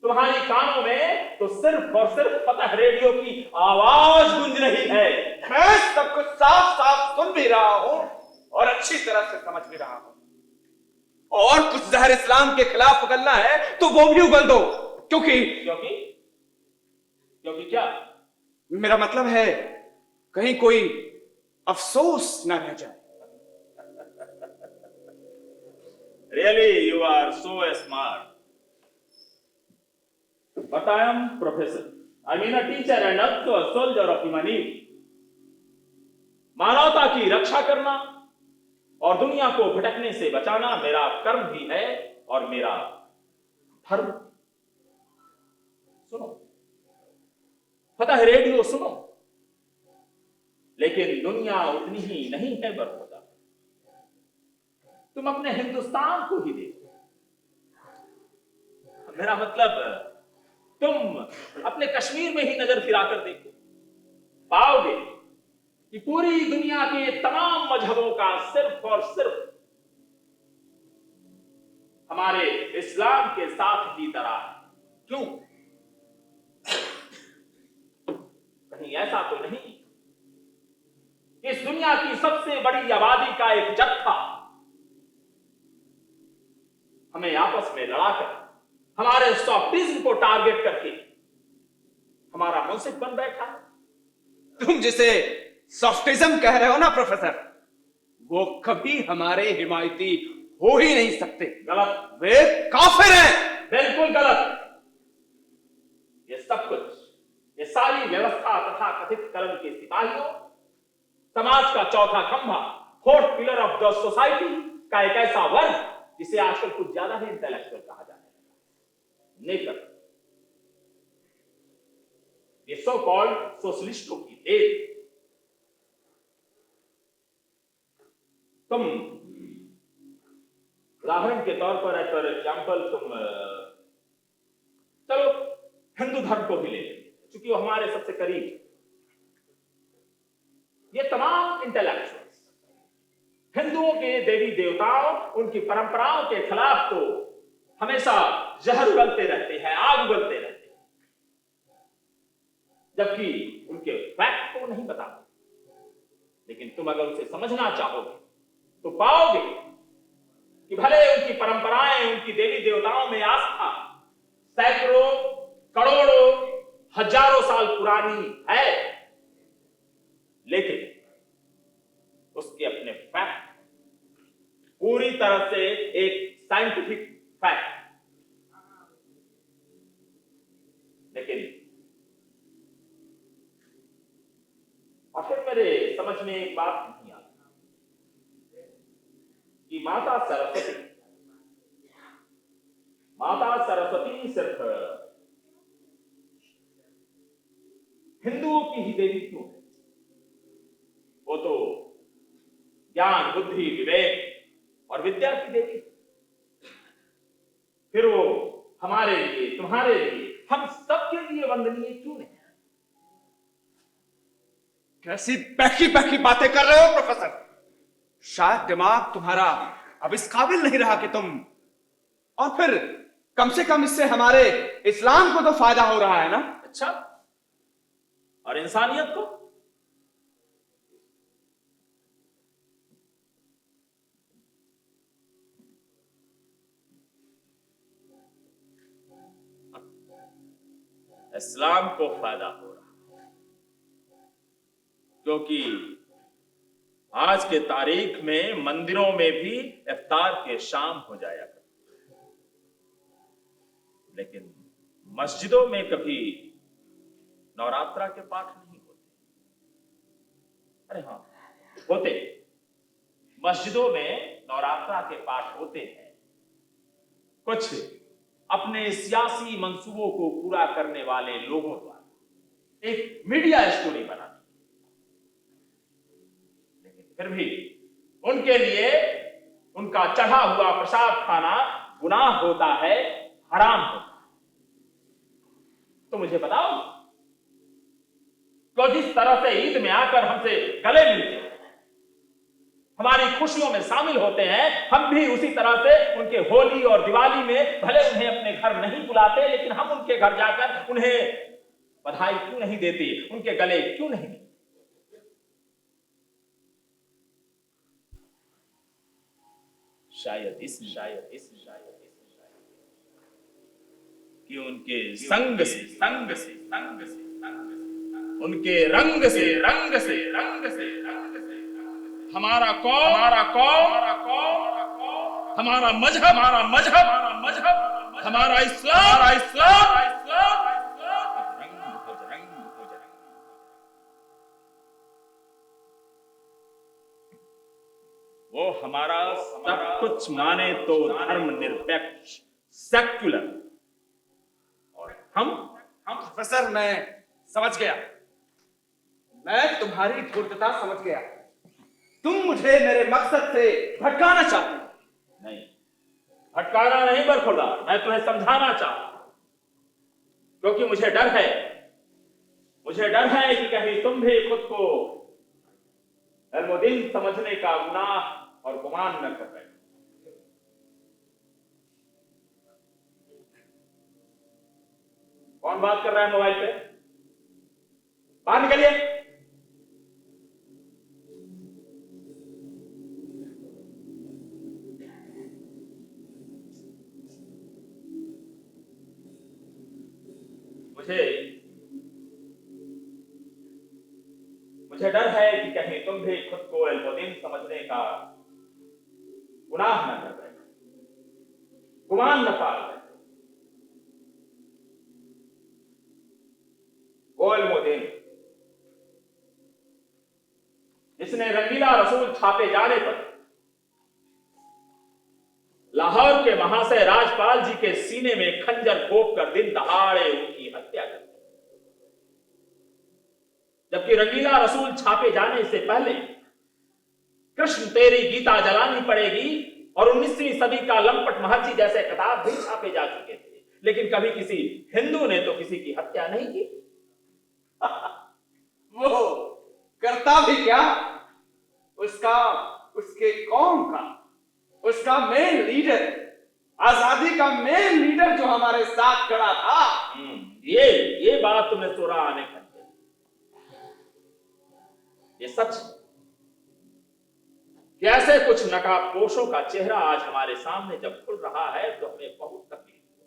तुम्हारी कानों में तो सिर्फ और सिर्फ फतह रेडियो की आवाज गूंज रही है। मैं सब कुछ साफ साफ सुन भी रहा हूं और अच्छी तरह से समझ भी रहा हूं। और कुछ जहर इस्लाम के खिलाफ उगलना है तो वो भी उगल दो, क्योंकि क्या? मेरा मतलब है कहीं कोई अफसोस ना रह जाए। Really, you are so smart. But I am professor. I mean a teacher and also a soldier of humanity. मानवता की रक्षा करना और दुनिया को भटकने से बचाना मेरा कर्म भी है और मेरा धर्म। सुनो, फतह रेडियो सुनो, लेकिन दुनिया उतनी ही नहीं है बरखुदा। तुम अपने हिंदुस्तान को ही देखो। मेरा मतलब तुम अपने कश्मीर में ही नजर फिराकर देखो, पाओगे कि पूरी दुनिया के तमाम मजहबों का सिर्फ और सिर्फ हमारे इस्लाम के साथ ही तरह है। क्यों? कहीं ऐसा तो नहीं कि इस दुनिया की सबसे बड़ी आबादी का एक जत्था हमें आपस में लड़ाकर, हमारे सॉफ्टिज्म को टारगेट करके हमारा मुंसिफ बन बैठा है। तुम जिसे सॉफ्टिज्म कह रहे हो ना प्रोफेसर, वो कभी हमारे हिमायती हो ही नहीं सकते। गलत। वे काफिर हैं। बिल्कुल गलत। ये सब कुछ, ये सारी व्यवस्था तथा कथित कर्म के सिपाहियों, समाज का चौथा खंभा, fourth pillar of the society का एक ऐसा वर्ग जिसे आजकल कुछ ज्यादा ही इंटेलेक्चुअल कहा जाने लगा, नेकर, ये सो कॉल्ड सोशलिस्टों की देन। तुम उदाहरण के तौर पर, फॉर एग्जाम्पल, तुम चलो हिंदू धर्म को भी ले लें, क्योंकि वो हमारे सबसे करीब। ये तमाम इंटेलेक्चुअल्स हिंदुओं के देवी देवताओं, उनकी परंपराओं के खिलाफ तो हमेशा जहर उगलते रहते हैं, आग उगलते रहते हैं, जबकि उनके फैक्ट को नहीं बताते। लेकिन तुम अगर उसे समझना चाहोगे तो पाओगे कि भले उनकी परंपराएं, उनकी देवी देवताओं में आस्था सैकड़ों, करोड़ों, हजारों साल पुरानी है, लेकिन उसके अपने फैक्ट पूरी तरह से एक साइंटिफिक फैक्ट। लेकिन और फिर मेरे समझ में एक बात नहीं आती कि माता सरस्वती सिर्फ की ही देवी क्यों है? वो तो ज्ञान, बुद्धि, विवेक और विद्या की देवी। फिर वो हमारे लिए, तुम्हारे लिए, हम सबके लिए वंदनीय क्यों नहीं? कैसी पैकी पैकी बातें कर रहे हो प्रोफेसर? शायद दिमाग तुम्हारा अब इस काबिल नहीं रहा कि तुम, और फिर कम से कम इससे हमारे इस्लाम को तो फायदा हो रहा है ना? अच्छा, और इंसानियत को? इस्लाम को फायदा हो रहा है क्योंकि आज के तारीख में मंदिरों में भी इफ्तार के शाम हो जाया करते, लेकिन मस्जिदों में कभी नवरात्रा के पाठ नहीं होते। अरे हाँ, होते, मस्जिदों में नवरात्रा के पाठ होते हैं। कुछ अपने सियासी मंसूबों को पूरा करने वाले लोगों द्वारा एक मीडिया स्टोरी बनाती, लेकिन फिर भी उनके लिए उनका चढ़ा हुआ प्रसाद खाना गुनाह होता है, हराम होता है। तो मुझे बताओ, तो जिस तरह से ईद में आकर हमसे गले मिलते हैं, हमारी खुशियों में शामिल होते हैं, हम भी उसी तरह से उनके होली और दिवाली में भले उन्हें अपने घर नहीं बुलाते, लेकिन हम उनके घर जाकर उन्हें बधाई क्यों नहीं देते, उनके गले क्यों नहीं मिलते? शायद इस कि उनके संग से उनके रंग से हमारा मजहब हमारा इस्लाम वो हमारा सब कुछ माने तो धर्म निरपेक्ष, सेक्युलर, और हम प्रोफेसर, मैं समझ गया, मैं तुम्हारी धूर्तता समझ गया। तुम मुझे मेरे मकसद से भटकाना चाहते हो। नहीं, भटकाना नहीं बरखुरदार, मैं तुम्हें समझाना चाहता हूं, क्योंकि मुझे डर है कि कहीं तुम भी खुद को इल्मुद्दीन समझने का गुनाह और गुमान न कर बैठो। कौन बात कर रहा है मोबाइल पे? बाहर निकलिए। मुझे डर है कि कहीं तुम भी खुद को इल्मुद्दीन समझने का गुनाह न कर बैठो, गुमान न पाल बैठो। वो इल्मुद्दीन जिसने रंगीला रसूल छापे जाने पर लाहौर के महाशय राजपाल जी के सीने में खंजर घोंप कर दिन दहाड़े उनकी हत्या कर दी, जबकि रंगीला रसूल छापे जाने से पहले कृष्ण तेरी गीता जलानी पड़ेगी और 19वीं सदी का लंपट महर्षि जैसे किताब भी छापे जा चुके थे, लेकिन कभी किसी हिंदू ने तो किसी की हत्या नहीं की। वो करता भी क्या? उसके कौम का, उसका मेन लीडर, आजादी का मेन लीडर जो हमारे साथ खड़ा था। ये बात तुमने तोरा आने कर दी। ये सच कि ऐसे कुछ नकाबपोशों का चेहरा आज हमारे सामने जब खुल रहा है तो हमें बहुत तकलीफ है।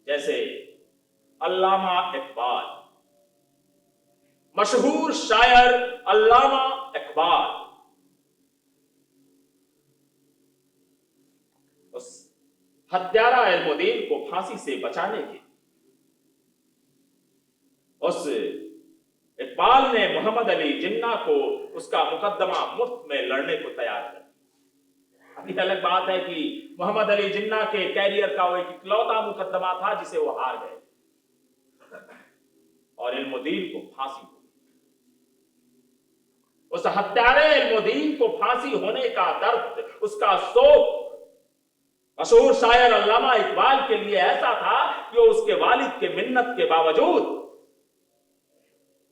जैसे अल्लामा इकबाल, मशहूर शायर अल्लामा इकबाल, उस हत्यारा इल्मुद्दीन को फांसी से बचाने के उस इकबाल ने मोहम्मद अली जिन्ना को उसका मुकदमा मुफ्त में लड़ने को तैयार कर दिया। अभी अलग बात है कि मोहम्मद अली जिन्ना के कैरियर का वो एक इकलौता मुकदमा था जिसे वो हार गए, और इल्मुद्दीन को फांसी हो। उस हत्यारे इल्मुद्दीन को फांसी होने का दर्द, उसका शोक मशहूर शायर अल्लामा इकबाल के लिए ऐसा था कि वो उसके वालिद के मिन्नत के बावजूद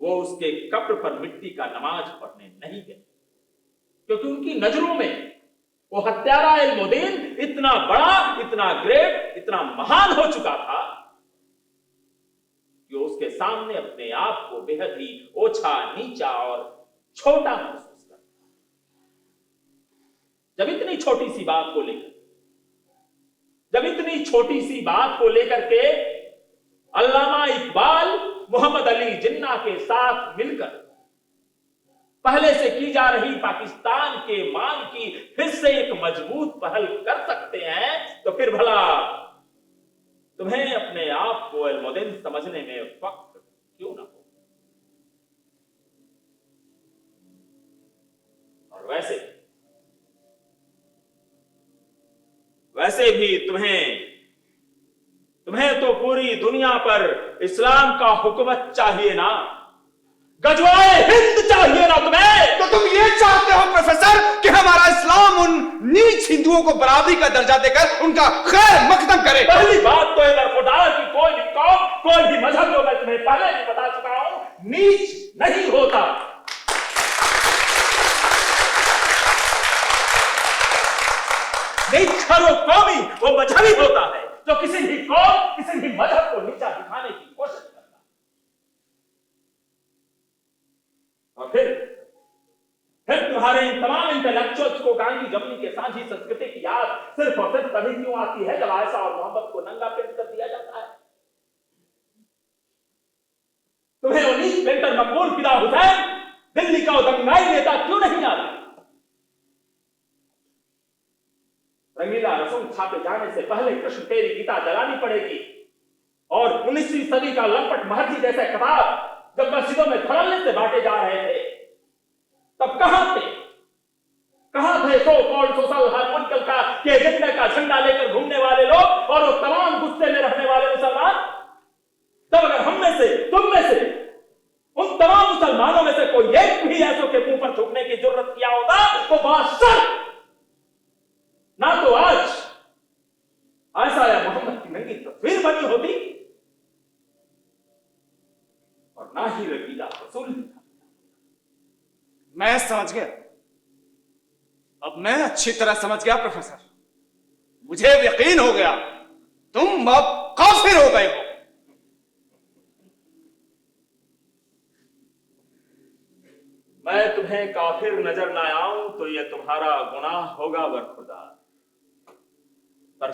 वो उसके कब्र पर मिट्टी का नमाज पढ़ने नहीं गए, क्योंकि उनकी नजरों में वो हत्यारा इल्मुद्दीन इतना बड़ा, इतना ग्रेट, इतना महान हो चुका था कि उसके सामने अपने आप को बेहद ही ओछा, नीचा और छोटा महसूस करता। जब इतनी छोटी सी बात को लेकर के अल्लामा इकबाल मोहम्मद अली जिन्ना के साथ मिलकर पहले से की जा रही पाकिस्तान के मान की फिर से एक मजबूत पहल कर सकते हैं, तो फिर भला तुम्हें अपने आप को इल्मुद्दीन समझने में फख्र क्यों ना हो। और वैसे भी तुम्हें तो पूरी दुनिया पर इस्लाम का हुकूमत चाहिए ना, गजवाए हिंद चाहिए ना तुम्हें। तो तुम ये चाहते हो प्रोफेसर कि हमारा इस्लाम उन नीच हिंदुओं को बराबरी का दर्जा देकर उनका खैर मकदम करे? पहली बात तो इधर खुदा की कोई भी कौम, कोई भी मजहब, जो मैं तुम्हें पहले भी बता चुका हूं, नीच नहीं होता। नीच हर वो कौमी, वो मजहबी होता है जो किसी भी कौम, किसी भी मजहब को नीचा दिखाने की कोशिश करता है। और फिर तुम्हारे इन तमाम इंटेलेक्चुअल्स को गांधी जमनी के साझी संस्कृति की याद सिर्फ और सिर्फ तभी क्यों आती है जब आयशा और मोहम्मद को नंगा पेंट कर दिया जाता है। तुम्हें वो नीच पेंटर मकबूल फिदा हुसैन, दिल्ली का दंगाई नेता क्यों नहीं आता? रंगीला रसूम छापे जाने से पहले कृष्ण तेरी गीता जलानी पड़ेगी, और 19वीं सदी का लंपट महर्षि जैसे किताब जब मस्जिदों में धड़ल्ले से बांटे जा रहे थे, तब कहां थे 100 सोशल हार्मोनिकल का के एजेंडा का झंडा लेकर घूमने वाले लोग और वो तमाम गुस्से में रहने वाले मुसलमान? तब अगर हम में से, तुम में से, उन तमाम मुसलमानों में से कोई एक भी ऐसों के मुंह पर थूकने की जरूरत किया होता तो बादशाह ना तो आज आयशा या मोहम्मद की नंगी तस्वीर बनी होती और ना ही रंगीला रसूल। मैं समझ गया, अब मैं अच्छी तरह समझ गया प्रोफेसर। मुझे यकीन हो गया तुम अब काफिर हो गए हो। मैं तुम्हें काफिर नजर ना आऊं तो यह तुम्हारा गुनाह होगा बरखुदा, पर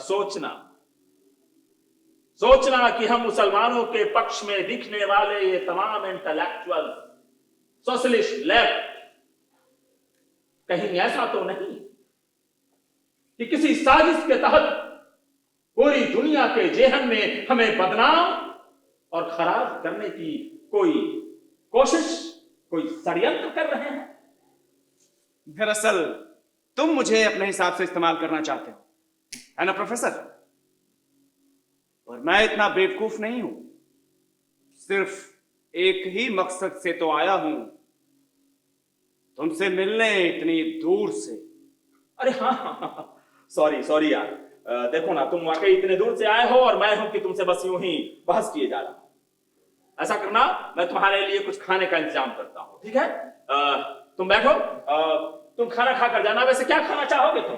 सोचना कि हम मुसलमानों के पक्ष में दिखने वाले ये तमाम इंटेलेक्चुअल सोशलिस्ट लेफ्ट कहीं ऐसा तो नहीं कि किसी साजिश के तहत पूरी दुनिया के जेहन में हमें बदनाम और खराब करने की कोई कोशिश, कोई षड्यंत्र कर रहे हैं? दरअसल तुम मुझे अपने हिसाब से इस्तेमाल करना चाहते हो, है ना प्रोफेसर? और मैं इतना बेवकूफ नहीं हूं। सिर्फ एक ही मकसद से तो आया हूं, तुमसे मिलने इतनी दूर से। अरे हाँ, सॉरी यार। देखो ना, तुम वाकई इतने दूर से आए हो और मैं हूं कि तुमसे बस यूं ही बहस किए जा रहा हूं। ऐसा करना, मैं तुम्हारे लिए कुछ खाने का इंतजाम करता हूं, ठीक है? तुम बैठो, तुम खाना खाकर जाना। वैसे क्या खाना चाहोगे तुम?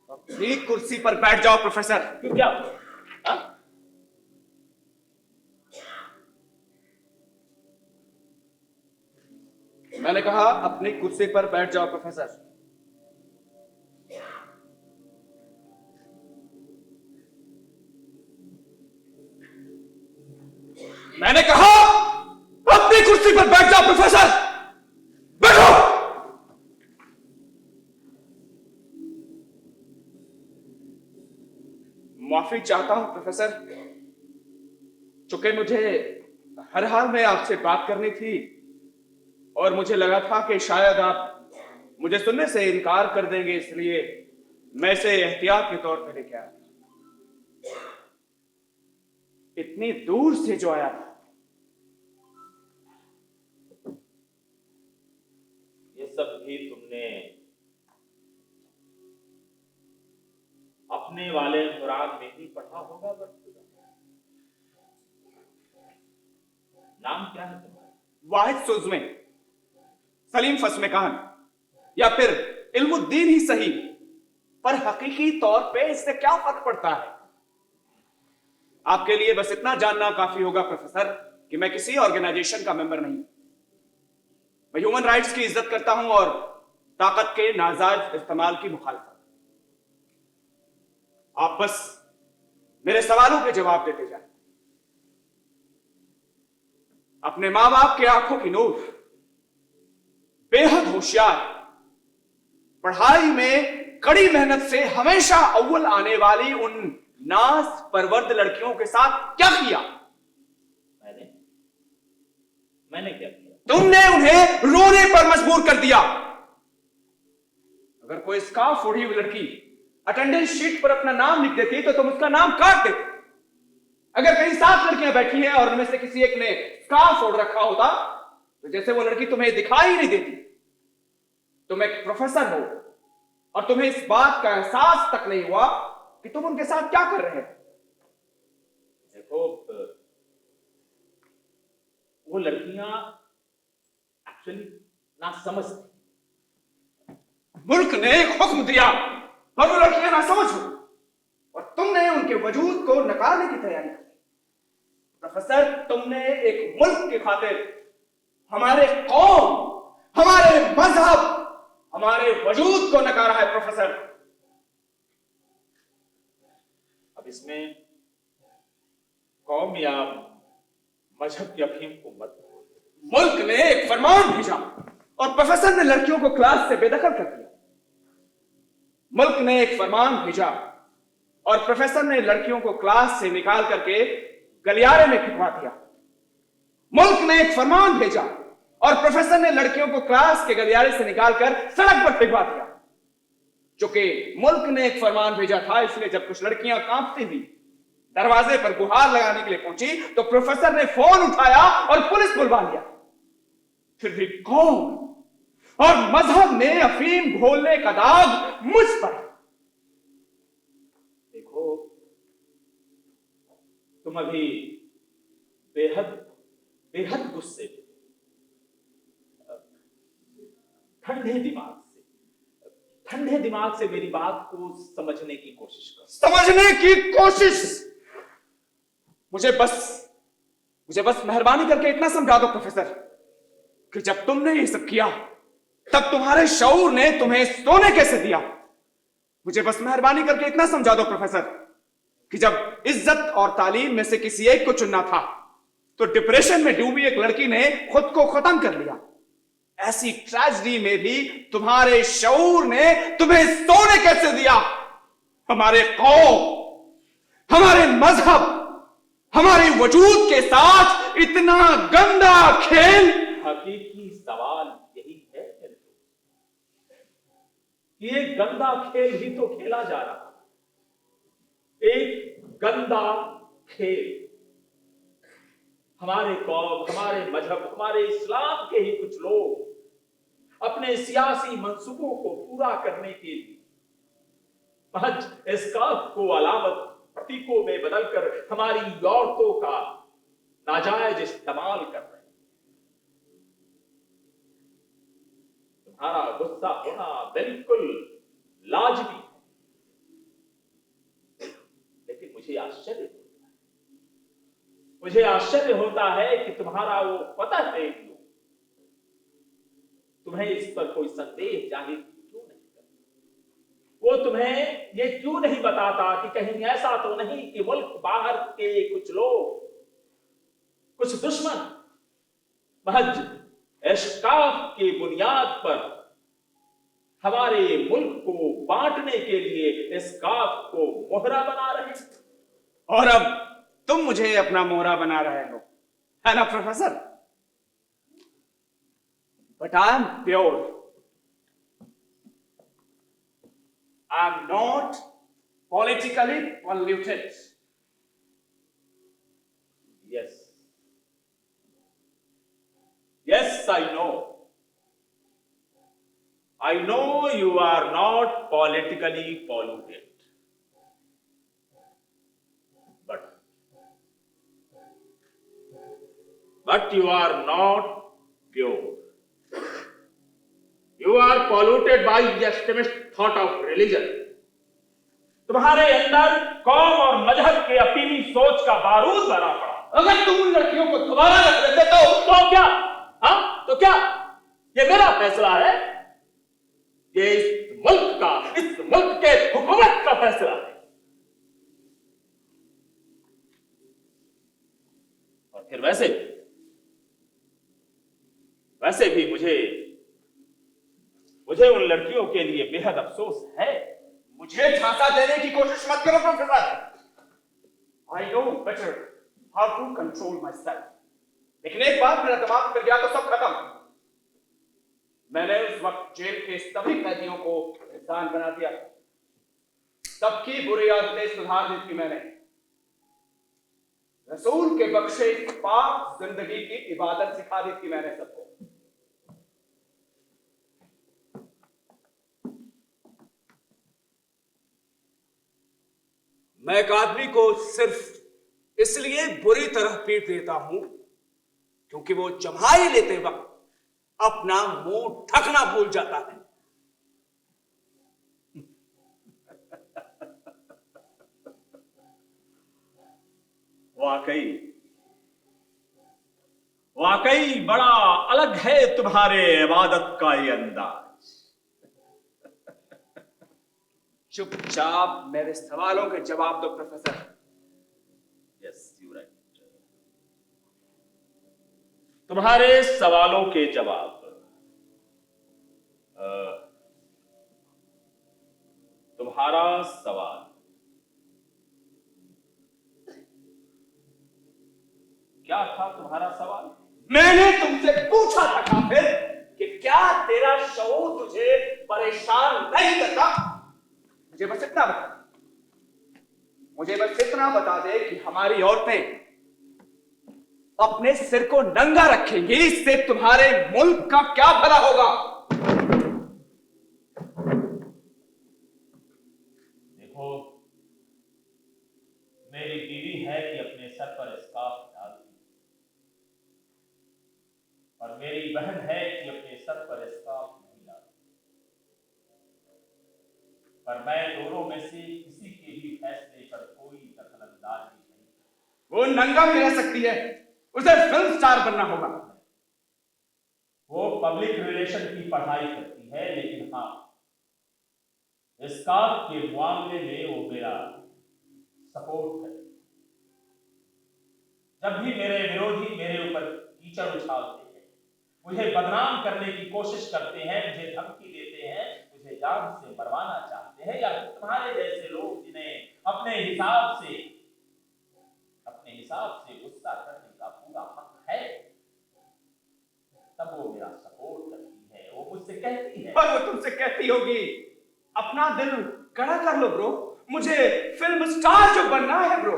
अपनी कुर्सी पर बैठ जाओ प्रोफेसर। क्यों, क्या? मैंने कहा अपनी कुर्सी पर बैठ जाओ प्रोफेसर। मैंने कहा अपनी कुर्सी पर बैठ जाओ प्रोफेसर, बैठो। माफी चाहता हूं प्रोफेसर, चूंकि मुझे हर हाल में आपसे बात करनी थी और मुझे लगा था कि शायद आप मुझे सुनने से इनकार कर देंगे, इसलिए मैं इसे एहतियात के तौर पर लेके आया। इतनी दूर से जो आया था कभी तुमने अपने वाले कुरान में ही पढ़ा होगा बरखुदा। नाम क्या है तुम्हारा? वाहिद सुज़्मे, सलीम फस्मे कहन, या फिर इल्मुद्दीन ही सही, पर हकीकी तौर पे इससे क्या फर्क पड़ता है? आपके लिए बस इतना जानना काफी होगा प्रोफेसर कि मैं किसी ऑर्गेनाइजेशन का मेंबर नहीं। मैं ह्यूमन राइट्स की इज्जत करता हूं और ताकत के नाजायज इस्तेमाल की मुखालफत। आप बस मेरे सवालों के जवाब देते जाए। अपने मां बाप के आंखों की नूर, बेहद होशियार, पढ़ाई में कड़ी मेहनत से हमेशा अव्वल आने वाली उन नाज परवरद लड़कियों के साथ क्या किया? मैंने क्या किया? तुमने उन्हें रोने पर मजबूर कर दिया। अगर कोई स्कार्फ ओढ़ी हुई लड़की अटेंडेंस शीट पर अपना नाम लिख देती तो तुम उसका नाम काट देते। अगर कहीं 7 लड़कियां बैठी हैं और उनमें से किसी एक ने स्कार्फ ओढ़ रखा होता तो जैसे वो लड़की तुम्हें दिखाई नहीं देती। तुम एक प्रोफेसर हो और तुम्हें इस बात का एहसास तक नहीं हुआ कि तुम उनके साथ क्या कर रहे हो। देखो, वो लड़कियां एक्चुअली ना समझती। मुल्क ने एक हुक्म दिया और वो लड़कियां ना समझ हो और तुमने उनके वजूद को नकारने की तैयारी की। प्रोफेसर, तुमने एक मुल्क की खातिर हमारे कौम, हमारे मजहब, हमारे वजूद को नकारा है। प्रोफेसर, अब इसमें कौम या मजहब की अफीम को मत। मुल्क ने एक फरमान भेजा और प्रोफेसर ने लड़कियों को क्लास से बेदखल कर दिया। मुल्क ने एक फरमान भेजा और प्रोफेसर ने लड़कियों को क्लास से निकाल करके गलियारे में फेंकवा दिया। मुल्क ने एक फरमान भेजा और प्रोफेसर ने लड़कियों को क्लास के गलियारे से निकालकर सड़क पर फेंकवा दिया। चूंकि मुल्क ने एक फरमान भेजा था, इसलिए जब कुछ लड़कियां कांपती हुई दरवाजे पर गुहार लगाने के लिए पहुंची तो प्रोफेसर ने फोन उठाया और पुलिस बुलवा लिया। फिर भी कौम और मजहब में अफीम घोलने का दाग मुझ पर। देखो, तुम अभी बेहद बेहद गुस्से, ठंडे दिमाग से मेरी बात को समझने की कोशिश करो। समझने की कोशिश? मुझे बस मेहरबानी करके इतना समझा दो प्रोफेसर कि जब तुमने ये सब किया तब तुम्हारे शऊर ने तुम्हें सोने कैसे दिया। मुझे बस मेहरबानी करके इतना समझा दो प्रोफेसर कि जब इज्जत और तालीम में से किसी एक को चुनना था तो डिप्रेशन में डूबी एक लड़की ने खुद को खत्म कर लिया। ऐसी ट्रेजेडी में भी तुम्हारे शऊर ने तुम्हें सोने कैसे दिया। हमारे कौम, हमारे मजहब, हमारे वजूद के साथ इतना गंदा खेल। हकीकी सवाल यही है कि एक गंदा खेल ही तो खेला जा रहा है। एक गंदा खेल हमारे कौम, हमारे मजहब, हमारे इस्लाम के ही कुछ लोग अपने सियासी मंसूबों को पूरा करने के लिए महज स्कार्फ को अलामत प्रतीकों में बदलकर हमारी औरतों का नाजायज इस्तेमाल कर रहे हैं। तुम्हारा गुस्सा होना बिल्कुल लाजमी है, लेकिन मुझे आश्चर्य होता है कि तुम्हारा वो पता है तुम्हें इस पर कोई संदेह जाहिर क्यों नहीं करता। वो तुम्हें ये क्यों नहीं बताता कि कहीं ऐसा तो नहीं कि मुल्क बाहर के कुछ लोग, कुछ दुश्मन महज एशकाफ की बुनियाद पर हमारे मुल्क को बांटने के लिए एशकाफ को मोहरा बना रहे हैं। और अब तुम मुझे अपना मोहरा बना रहे हो, है ना professor? But I am pure. I am not politically polluted. Yes. Yes, I know. I know you are not politically polluted, but you are not pure. You are polluted by the extremist thought of religion. तुम्हारे अंदर कौम और मजहब के अपनी सोच का बारूद भरा पड़ा। अगर तुम उन लड़कियों को दोबारा रख देते तो क्या? हाँ, तो क्या? ये मेरा फैसला है। ये इस मुल्क के हुकूमत का फैसला है। और फिर वैसे भी मुझे उन लड़कियों के लिए बेहद अफसोस है। मुझे झांसा देने की कोशिश मत करो professor. I know better how to control myself. लेकिन एक बार मेरा दिमाग फिर गया तो सब खत्म। मैंने उस वक्त जेल के सभी कैदियों को इंसान बना दिया, सबकी बुरी आदतें सुधार दी थी मैंने। रसूल के बख्शे पाक जिंदगी की इबादत सिखा दी थी मैंने सबको। मैं एक आदमी को सिर्फ इसलिए बुरी तरह पीट देता हूं क्योंकि वो जम्हाई लेते वक्त अपना मुंह ढकना भूल जाता है। वाकई बड़ा अलग है तुम्हारे इबादत का ये अंदाज। चुपचाप मेरे सवालों के जवाब दो प्रोफेसर। Yes, you right. तुम्हारे सवालों के जवाब। तुम्हारा सवाल क्या था? तुम्हारा सवाल? मैंने तुमसे पूछा था काफिर कि क्या तेरा शऊर तुझे परेशान नहीं करता? मुझे बस इतना बता दे कि हमारी औरतें अपने सिर को नंगा रखेंगी, इससे तुम्हारे मुल्क का क्या भला होगा? देखो, मेरी बीवी है कि अपने सर पर स्कार्फ डालती, और मेरी बहन है कि अपने सर पर स्कार्फ नहीं डालती। पर मैं दोनों में से किसी के भी फैसले पर कोई दखलंदाजी नहीं। वो नंगा भी रह सकती है, उसे फिल्म स्टार बनना होगा। वो पब्लिक रिलेशन की पढ़ाई करती है, लेकिन हाँ, स्कार्फ के मामले में वो मेरा सपोर्ट करे। जब भी मेरे विरोधी मेरे ऊपर कीचड़ उछालते हैं, मुझे बदनाम करने की कोशिश करते हैं, मुझे धमकी देते हैं, मुझे जान से मरवाना चाहते हैं, या तुम्हारे जैसे लोग जिन्हें अपने हिसाब से गुस्सा करने का पूरा हक है, तब वो मेरा सपोर्ट करती है। वो मुझसे कहती है, और वो तुमसे कहती होगी, अपना दिल कड़ा कर लो ब्रो, मुझे फिल्म स्टार जो बनना है ब्रो।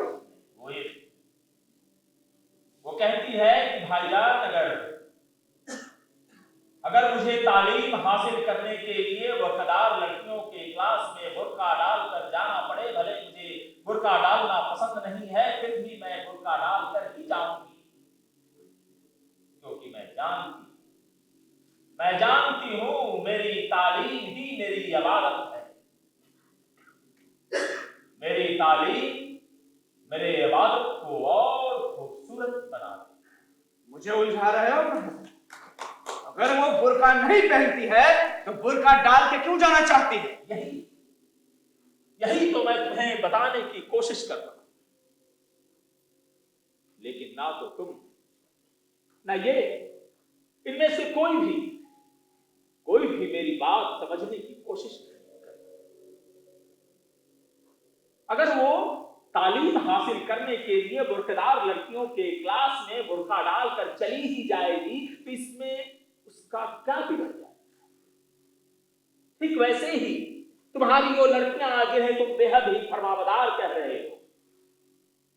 वो कहती है कि भाईजान, अगर मुझे तालीम हासिल करने के लिए वफादार लड़कियों के क्लास में बुर्का डालकर जाना पड़े, भले मुझे बुर्का डालना पसंद नहीं है, फिर भी मैं बुर्का डालकर ही जाऊंगी, क्योंकि मैं जानती हूं मेरी तालीम ही मेरी इबादत है। मेरी तालीम मेरे इबादत को और खूबसूरत बनाती। मुझे उलझा रहे हो? अगर वो बुर्का नहीं पहनती है तो बुर्का डाल के क्यों जाना चाहती है? यही तो मैं तुम्हें बताने की कोशिश कर रहा हूं, लेकिन ना तो तुम ना ये, इनमें से कोई भी मेरी बात समझने की कोशिश नहीं करता। अगर वो तालीम हासिल करने के लिए बुर्कादार लड़कियों के क्लास में बुर्का डालकर चली ही जाएगी, तो इसमें उसका क्या बिगड़ जाएगा? ठीक वैसे ही तुम्हारी वो लड़कियां जिन्हें तुम बेहद ही फरमाबरदार कह रहे हो,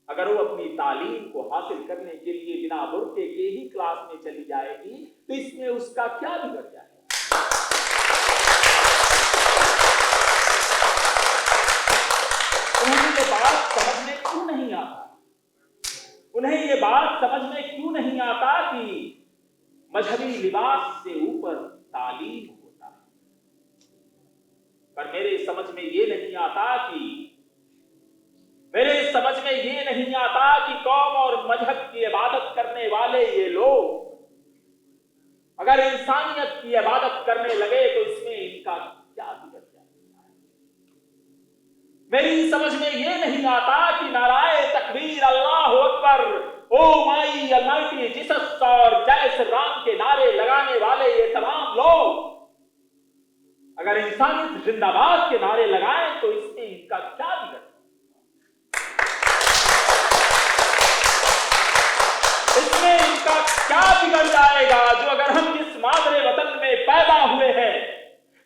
अगर वो अपनी तालीम को हासिल करने के लिए बिना बुर्के के ही क्लास में चली जाएगी, तो इसमें उसका क्या बिगड़ जाएगा? आता कि मजहबी लिबास से ऊपर तालीम होता है, पर मेरे समझ में ये नहीं आता कि कौम और मजहब की इबादत करने वाले ये लोग अगर इंसानियत की इबादत करने लगे तो इसमें इनका क्या बिगड़ जाएगा। मेरी समझ में ये नहीं आता कि नाराए तकबीर, अल्लाह अकबर, ओ माई अलमाइटी जीसस और जय श्री राम के नारे लगाने वाले ये तमाम लोग अगर इंसानियत जिंदाबाद के नारे लगाएं तो इसमें इनका क्या बिगड़, इसमें इनका क्या बिगड़ जाएगा। जो अगर हम जिस मादरे वतन में पैदा हुए हैं,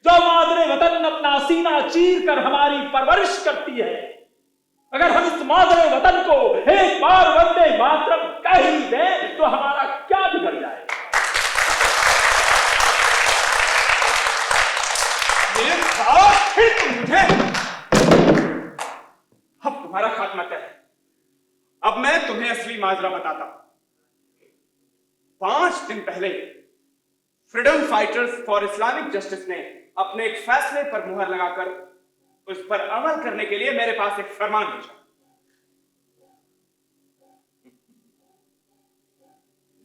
जो मादरे वतन अपना सीना चीर कर हमारी परवरिश करती है, अगर हम इस मादरे वतन को एक बार वंदे मातरम कह ही दें तो हमारा क्या बिगड़ जाएगा। फिर तुम मुझे अब तुम्हारा खात्मा क्या है। अब मैं तुम्हें असली माजरा बताता हूं। 5 दिन पहले freedom fighters for Islamic justice ने अपने एक फैसले पर मुहर लगाकर उस पर अमल करने के लिए मेरे पास एक फरमान भेजा।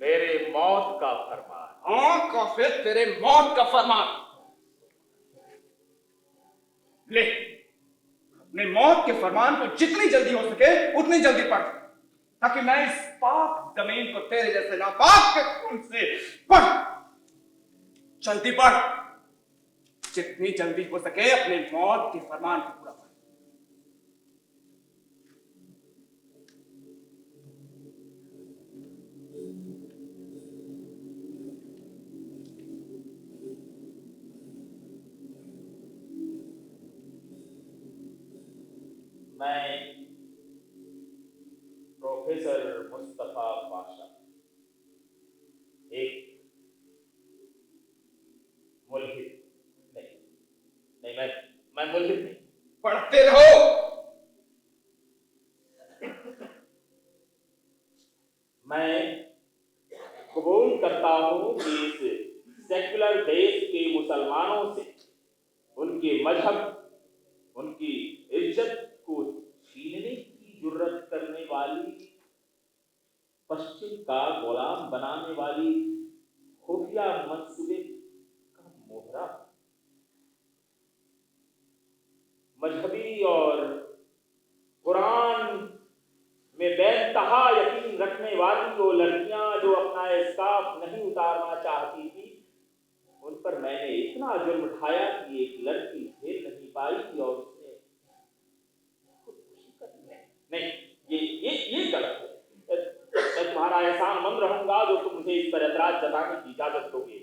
मेरे मौत का फरमान? हाँ काफिर, तेरे मौत का फरमान। ले, अपने मौत के फरमान को जितनी जल्दी हो सके उतनी जल्दी पढ़, ताकि मैं इस पाक जमीन को तेरे जैसे नापाक के खून से पढ़। जल्दी पढ़, जितनी जल्दी हो सके अपने मौत के फरमान को पूरा पढ़। मैं प्रोफेसर मुस्तफा पाशा, एक मुल्हिद नहीं, मैं मुल्हिद नहीं। पढ़ते रहो। मैं कबूल करता हूं कि इस सेक्युलर देश के मुसलमानों से उनके मजहब, उनकी इज्जत को छीनने की जुर्रत करने वाली, पश्चिम का गुलाम बनाने वाली खुफिया मंसूबे का मोहरा, मजहबी और कुरान में बेइंतहा यकीन रखने वाली वो लड़कियां जो अपना स्कार्फ नहीं उतारना चाहती थी, उन पर मैंने इतना जुल्म उठाया कि एक लड़की झेल नहीं पाई और उसने खुदकुशी कर ली। नहीं, ये गलत है। मैं तुम्हारा एहसानमंद रहूंगा जो तुम मुझे इस पर एतराज जताने की इजाजत दोगे।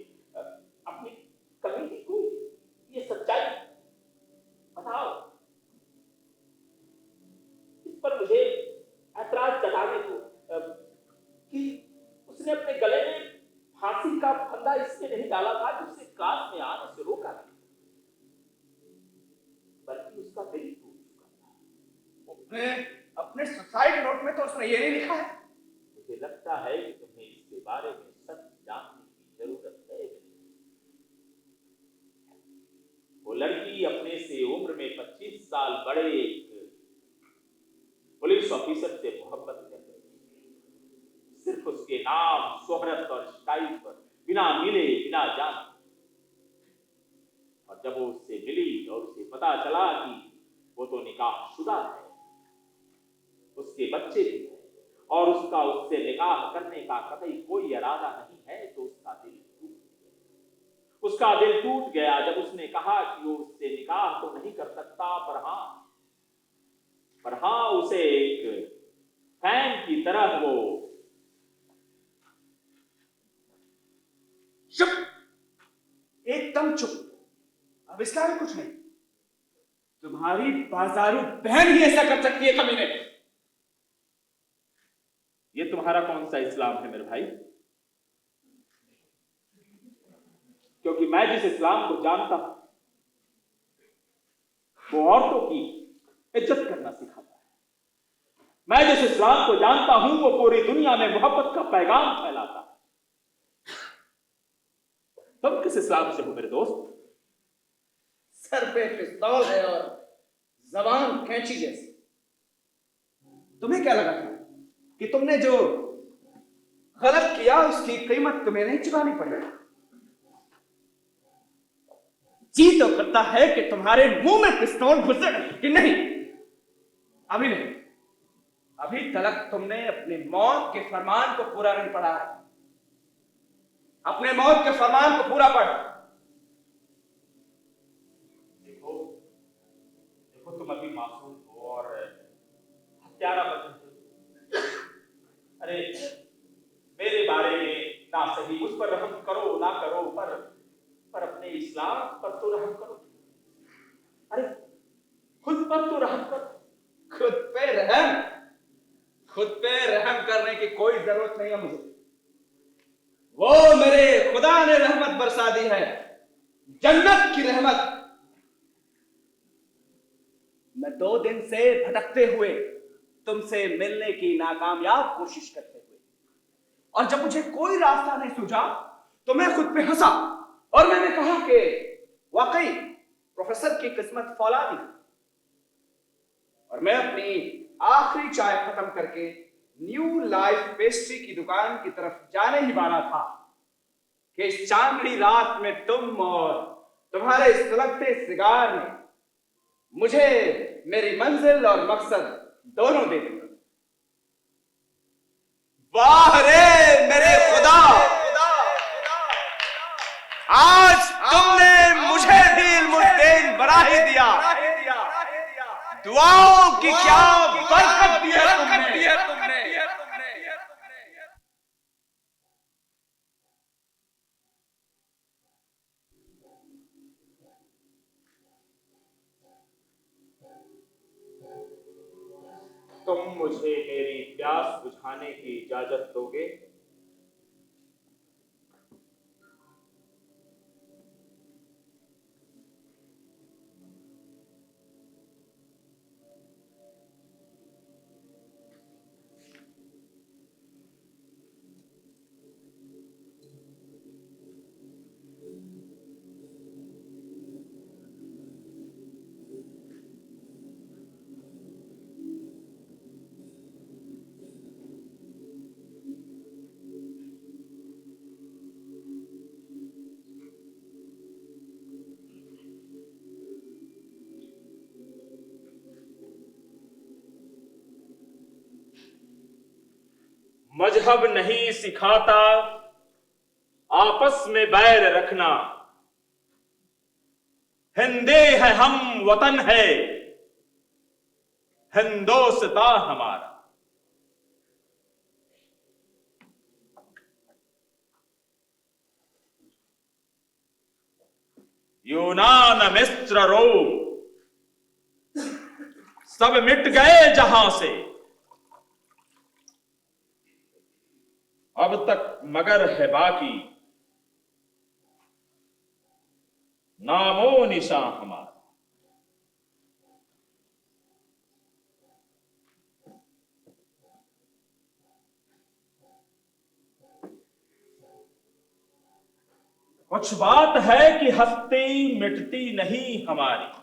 अपनी कमेटी को ये सच्चाई बताओ, इस पर मुझे ऐतराज जताने दो कि उसने अपने गले में फांसी का फंदा इसलिए नहीं डाला था कि उसे क्लास में आने से रोका था, बल्कि उसका दिल टूट चुका था। अपने सुसाइड नोट में तो उसने ये नहीं लिखा है। मुझे लगता है कि तुम्हें इसके बारे में सच जानने की जरूरत है। वो लड़की अपने से उम्र में 25 साल बड़े एक पुलिस ऑफिसर से मोहब्बत कर रही थी, सिर्फ उसके नाम, शोहरत और स्टाइल पर, बिना मिले बिना जाने। और जब वो उससे मिली और उसे पता चला कि वो तो निकाहशुदा है, उसके बच्चे भी हैं और उसका उससे निकाह करने का कतई कोई इरादा नहीं है, तो उसका दिल टूट गया जब उसने कहा कि वो उससे निकाह तो नहीं कर सकता, पर हाँ उसे एक फैन की तरह वो। चुप, एकदम चुप। अब इसका भी कुछ नहीं। तुम्हारी बाजारू बहन ही ऐसा कर सकती है कमीने। ये तुम्हारा कौन सा इस्लाम है मेरे भाई? क्योंकि मैं जिस इस्लाम को जानता हूं वो औरतों की इज्जत करना सिखाता है। मैं जिस इस्लाम को जानता हूं वो पूरी दुनिया में मोहब्बत का पैगाम फैलाता है। तुम किस इस्लाम से हो मेरे दोस्त? सर पे पिस्तौल है और जबान कैंची जैसी। तुम्हें क्या लगा था कि तुमने जो गलत किया उसकी कीमत तुम्हें नहीं चुकानी पड़ेगी? जी तो करता है कि तुम्हारे मुंह में पिस्तौल घुसे कि नहीं? अभी नहीं। अभी तक तुमने अपने मौत के फरमान को पूरा नहीं पढ़ा है। अपने मौत के फरमान को पूरा पढ़। देखो देखो, तुम अभी मासूम हो और हत्यारा बन रहे हो। अरे मेरे बारे में ना सही, उस पर रहम करो ना करो, पर अपने इस्लाम पर तो रहम करो। अरे खुद पर तो रहम करो। खुद पे रहम? खुद पे रहम करने की कोई जरूरत नहीं है मुझे। वो मेरे खुदा ने रहमत बरसा दी है, जन्नत की रहमत। मैं 2 दिन से भटकते हुए तुमसे मिलने की नाकामयाब कोशिश करते हुए, और जब मुझे कोई रास्ता नहीं सूझा तो मैं खुद पे हंसा और मैंने कहा कि वाकई प्रोफेसर की किस्मत फौलादी। और मैं अपनी आखिरी चाय खत्म करके न्यू लाइफ पेस्ट्री की दुकान की तरफ जाने ही वाला था कि इस चांदनी रात में तुम और तुम्हारे सुलगते सिगार ने मुझे मेरी मंजिल और मकसद दोनों दे दिया। वाह रे मेरे खुदा, आज तुमने मुझे भी इल्मुद्दीन बना ही दिया। दुआओं की क्या बरकत दी है तुमने। तुम मुझे मेरी प्यास बुझाने की इजाजत दोगे? मजहब नहीं सिखाता आपस में बैर रखना। हिंदे है हम, वतन है हिंदोस्तां हमारा। यूनान, मिस्र, रोम सब मिट गए जहां से, अब तक मगर है बाकी नामो निशां हमारा। कुछ बात है कि हस्ती मिटती नहीं हमारी,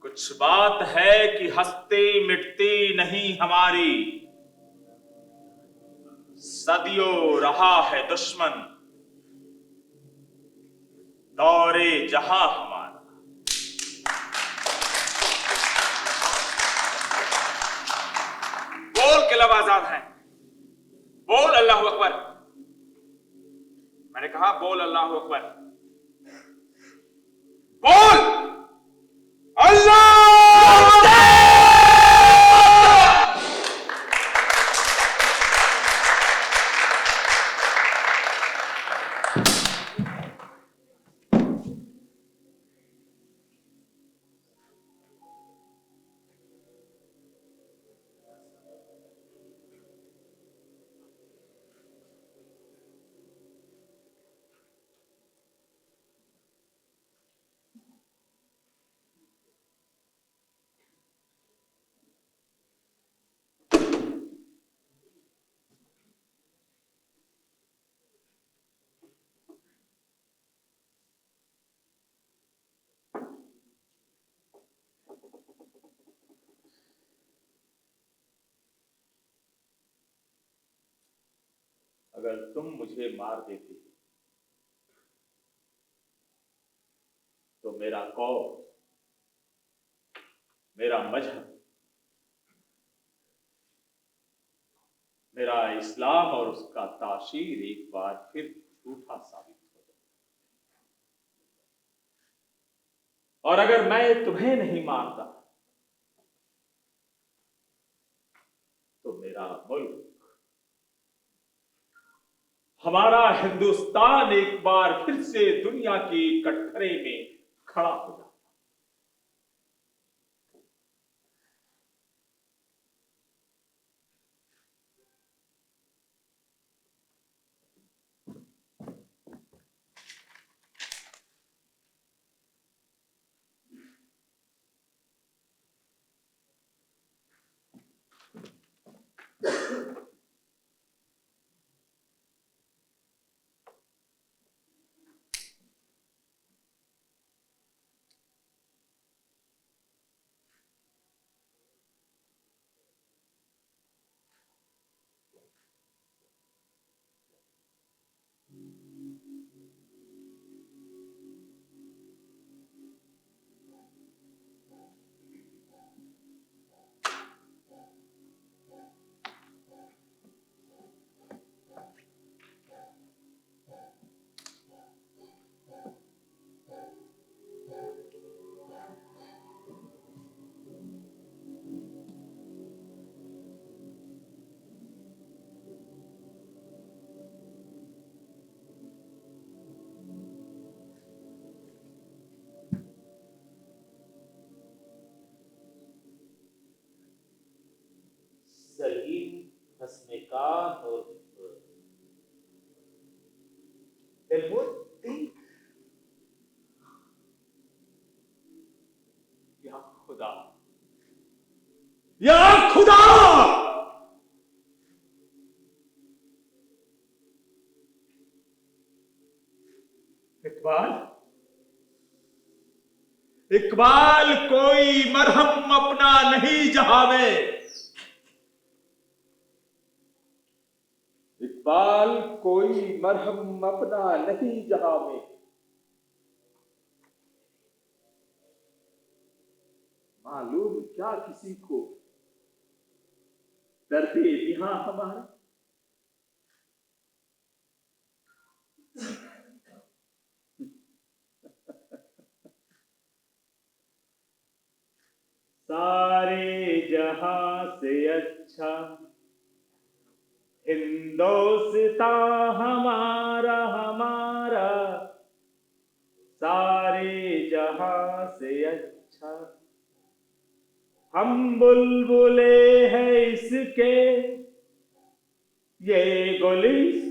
कुछ बात है कि हस्ती मिटती नहीं हमारी। सदियों रहा है दुश्मन दौरे जहां हमारा। बोल के लब आजाद हैं, बोल अल्लाह अकबर। मैंने कहा बोल अल्लाह अकबर, बोल अल्लाह। अगर तुम मुझे मार देती तो मेरा कौम, मेरा मजहब, मेरा इस्लाम और उसका ताशीर एक बार फिर झूठा साबित हो जाए। और अगर मैं तुम्हें नहीं मारता तो मेरा मुल्क, हमारा हिंदुस्तान एक बार फिर से दुनिया के कटघरे में खड़ा हो जाता। सलीम हस्नकान और दिलमुद्दीन, या खुदा, या खुदा! इकबाल, इकबाल कोई मरहम अपना नहीं जहां में। इकबाल कोई मरहम अपना नहीं जहां में। मालूम क्या किसी को दर्दे यहाँ हमारा। सारे जहां से अच्छा हिंदुस्तान हमारा, हमारा सारे जहां से अच्छा। हम बुलबुले हैं इसके ये गुलिस्तान।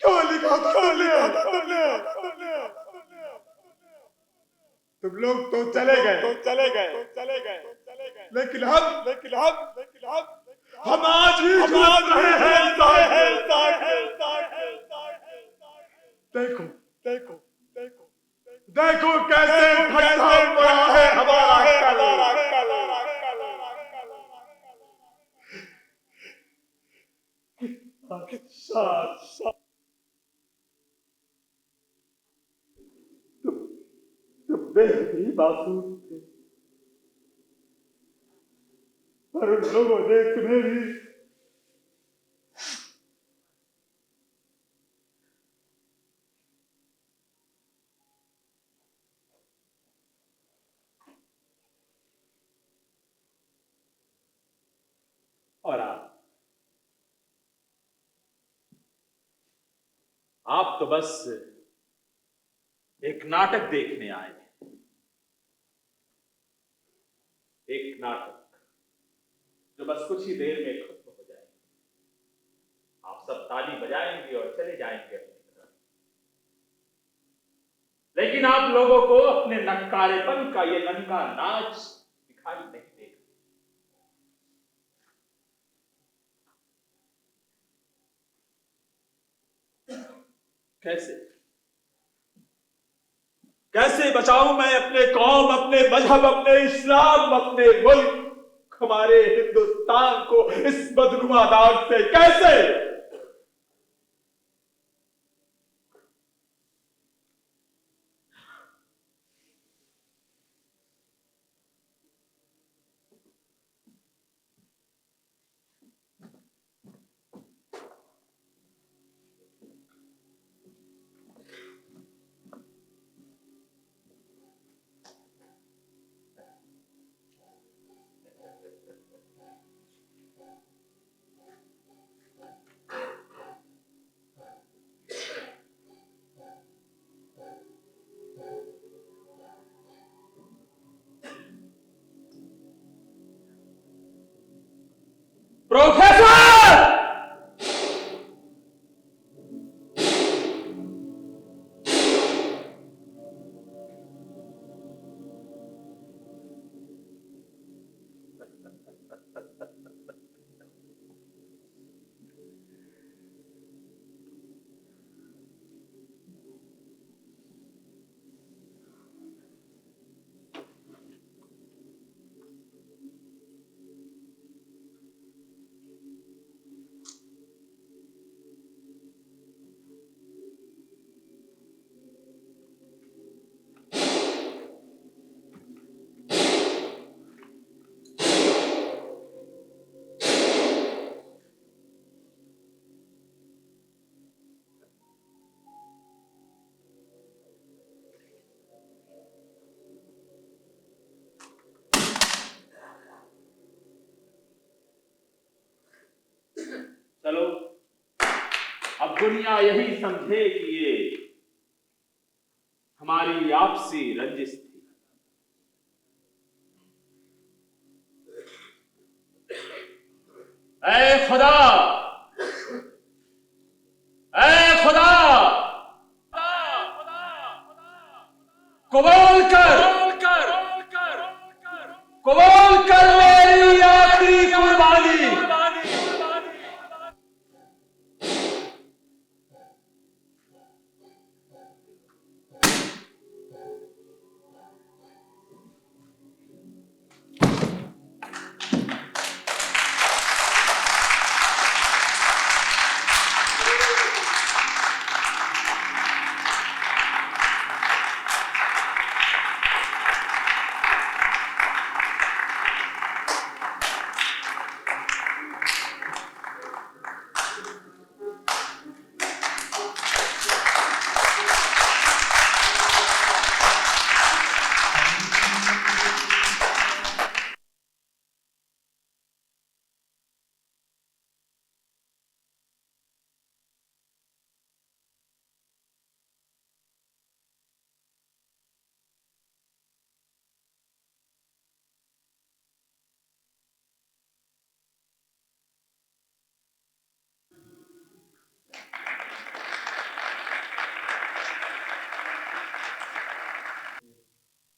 क्यों लिखा था तुमने? तुम लोग तो चले गए, लेकिन हम आज भी झूठ रहे हैं। देखो कैसे खट्टा पड़ा है हमारा कल। तुम बेहद ही मासूम थे, पर उन लोगों ने तुम्हें भी और आप तो बस एक नाटक देखने आए हैं। एक नाटक जो बस कुछ ही देर में खत्म हो जाएगा। आप सब ताली बजाएंगे और चले जाएंगे अपनी तरफ, लेकिन आप लोगों को अपने नक्कारेपन का ये नंगा नाच दिखाई नहीं देगा। कैसे कैसे बचाऊं मैं अपने कौम, अपने मजहब, अपने इस्लाम, अपने मुल्क, हमारे हिंदुस्तान को इस बदनुमा दाग से? कैसे? प्रोफेसर! चलो, अब दुनिया यही समझे कि ये हमारी आपसी रंजिश थी। ऐ खुदा, ऐ खुदा, कबूल कर, कबूल कर मेरी आखिरी कुर्बानी।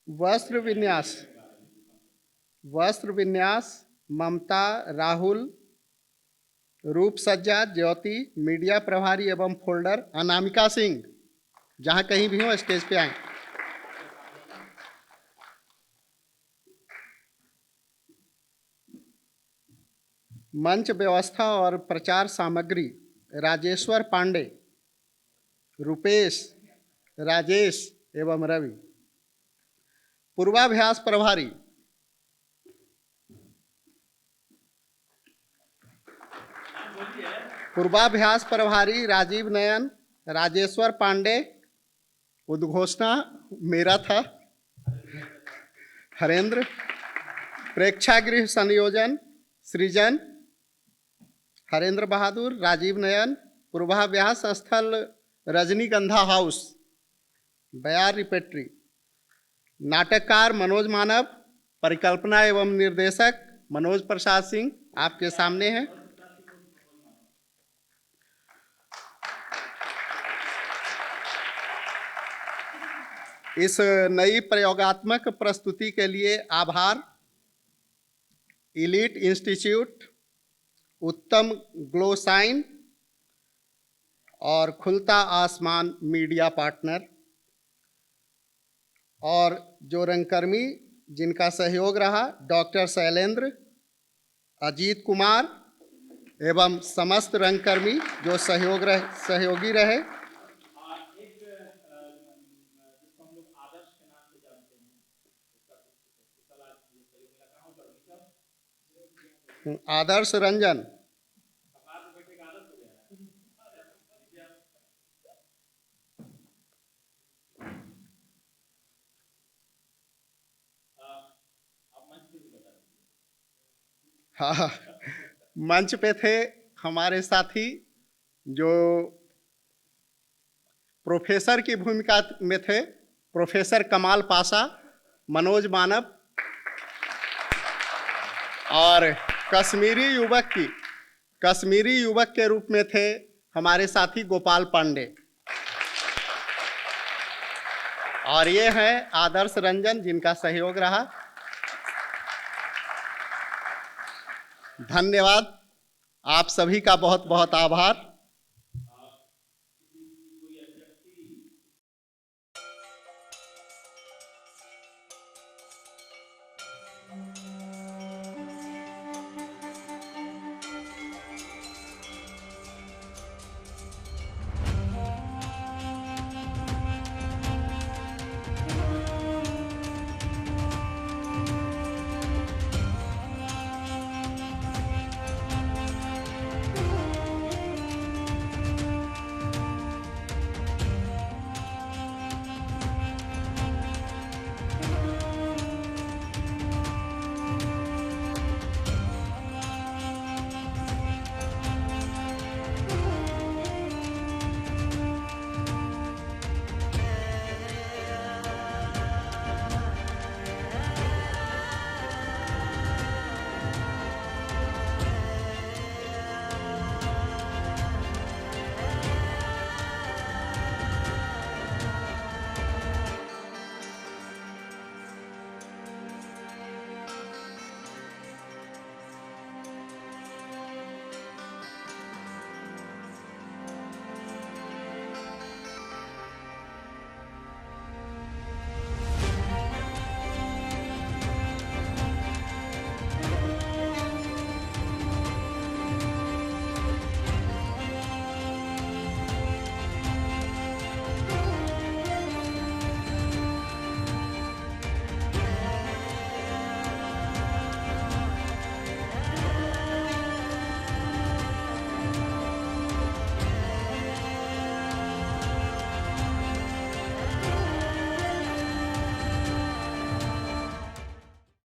वस्त्र विन्यास, वस्त्र विन्यास ममता, राहुल, रूप सज्जा ज्योति, मीडिया प्रभारी एवं फोल्डर अनामिका सिंह। जहां कहीं भी हो स्टेज पे आए। मंच व्यवस्था और प्रचार सामग्री राजेश्वर पांडे, रुपेश, राजेश एवं रवि। पूर्वाभ्यास प्रभारी पूर्वाभ्यास प्रभारी राजीव नयन, राजेश्वर पांडे। उद्घोषणा मेरा था, हरेंद्र। प्रेक्षागृह संयोजन सृजन हरेंद्र बहादुर, राजीव नयन। पूर्वाभ्यास स्थल रजनीगंधा हाउस, बयार रिपेट्री। नाटककार मनोज मानव, परिकल्पना एवं निर्देशक मनोज प्रसाद सिंह आपके सामने हैं। इस नई प्रयोगात्मक प्रस्तुति के लिए आभार इलीट इंस्टीट्यूट, उत्तम ग्लो साइन और खुलता आसमान मीडिया पार्टनर, और जो रंगकर्मी जिनका सहयोग रहा, डॉक्टर शैलेंद्र, अजीत कुमार एवं समस्त रंगकर्मी जो सहयोगी रहे। आदर्श रंजन, हाँ, मंच पे थे हमारे साथी जो प्रोफेसर की भूमिका में थे, प्रोफेसर कमाल पाशा, मनोज मानव, और कश्मीरी युवक के रूप में थे हमारे साथी गोपाल पांडे, और ये हैं आदर्श रंजन जिनका सहयोग रहा। धन्यवाद, आप सभी का बहुत बहुत आभार।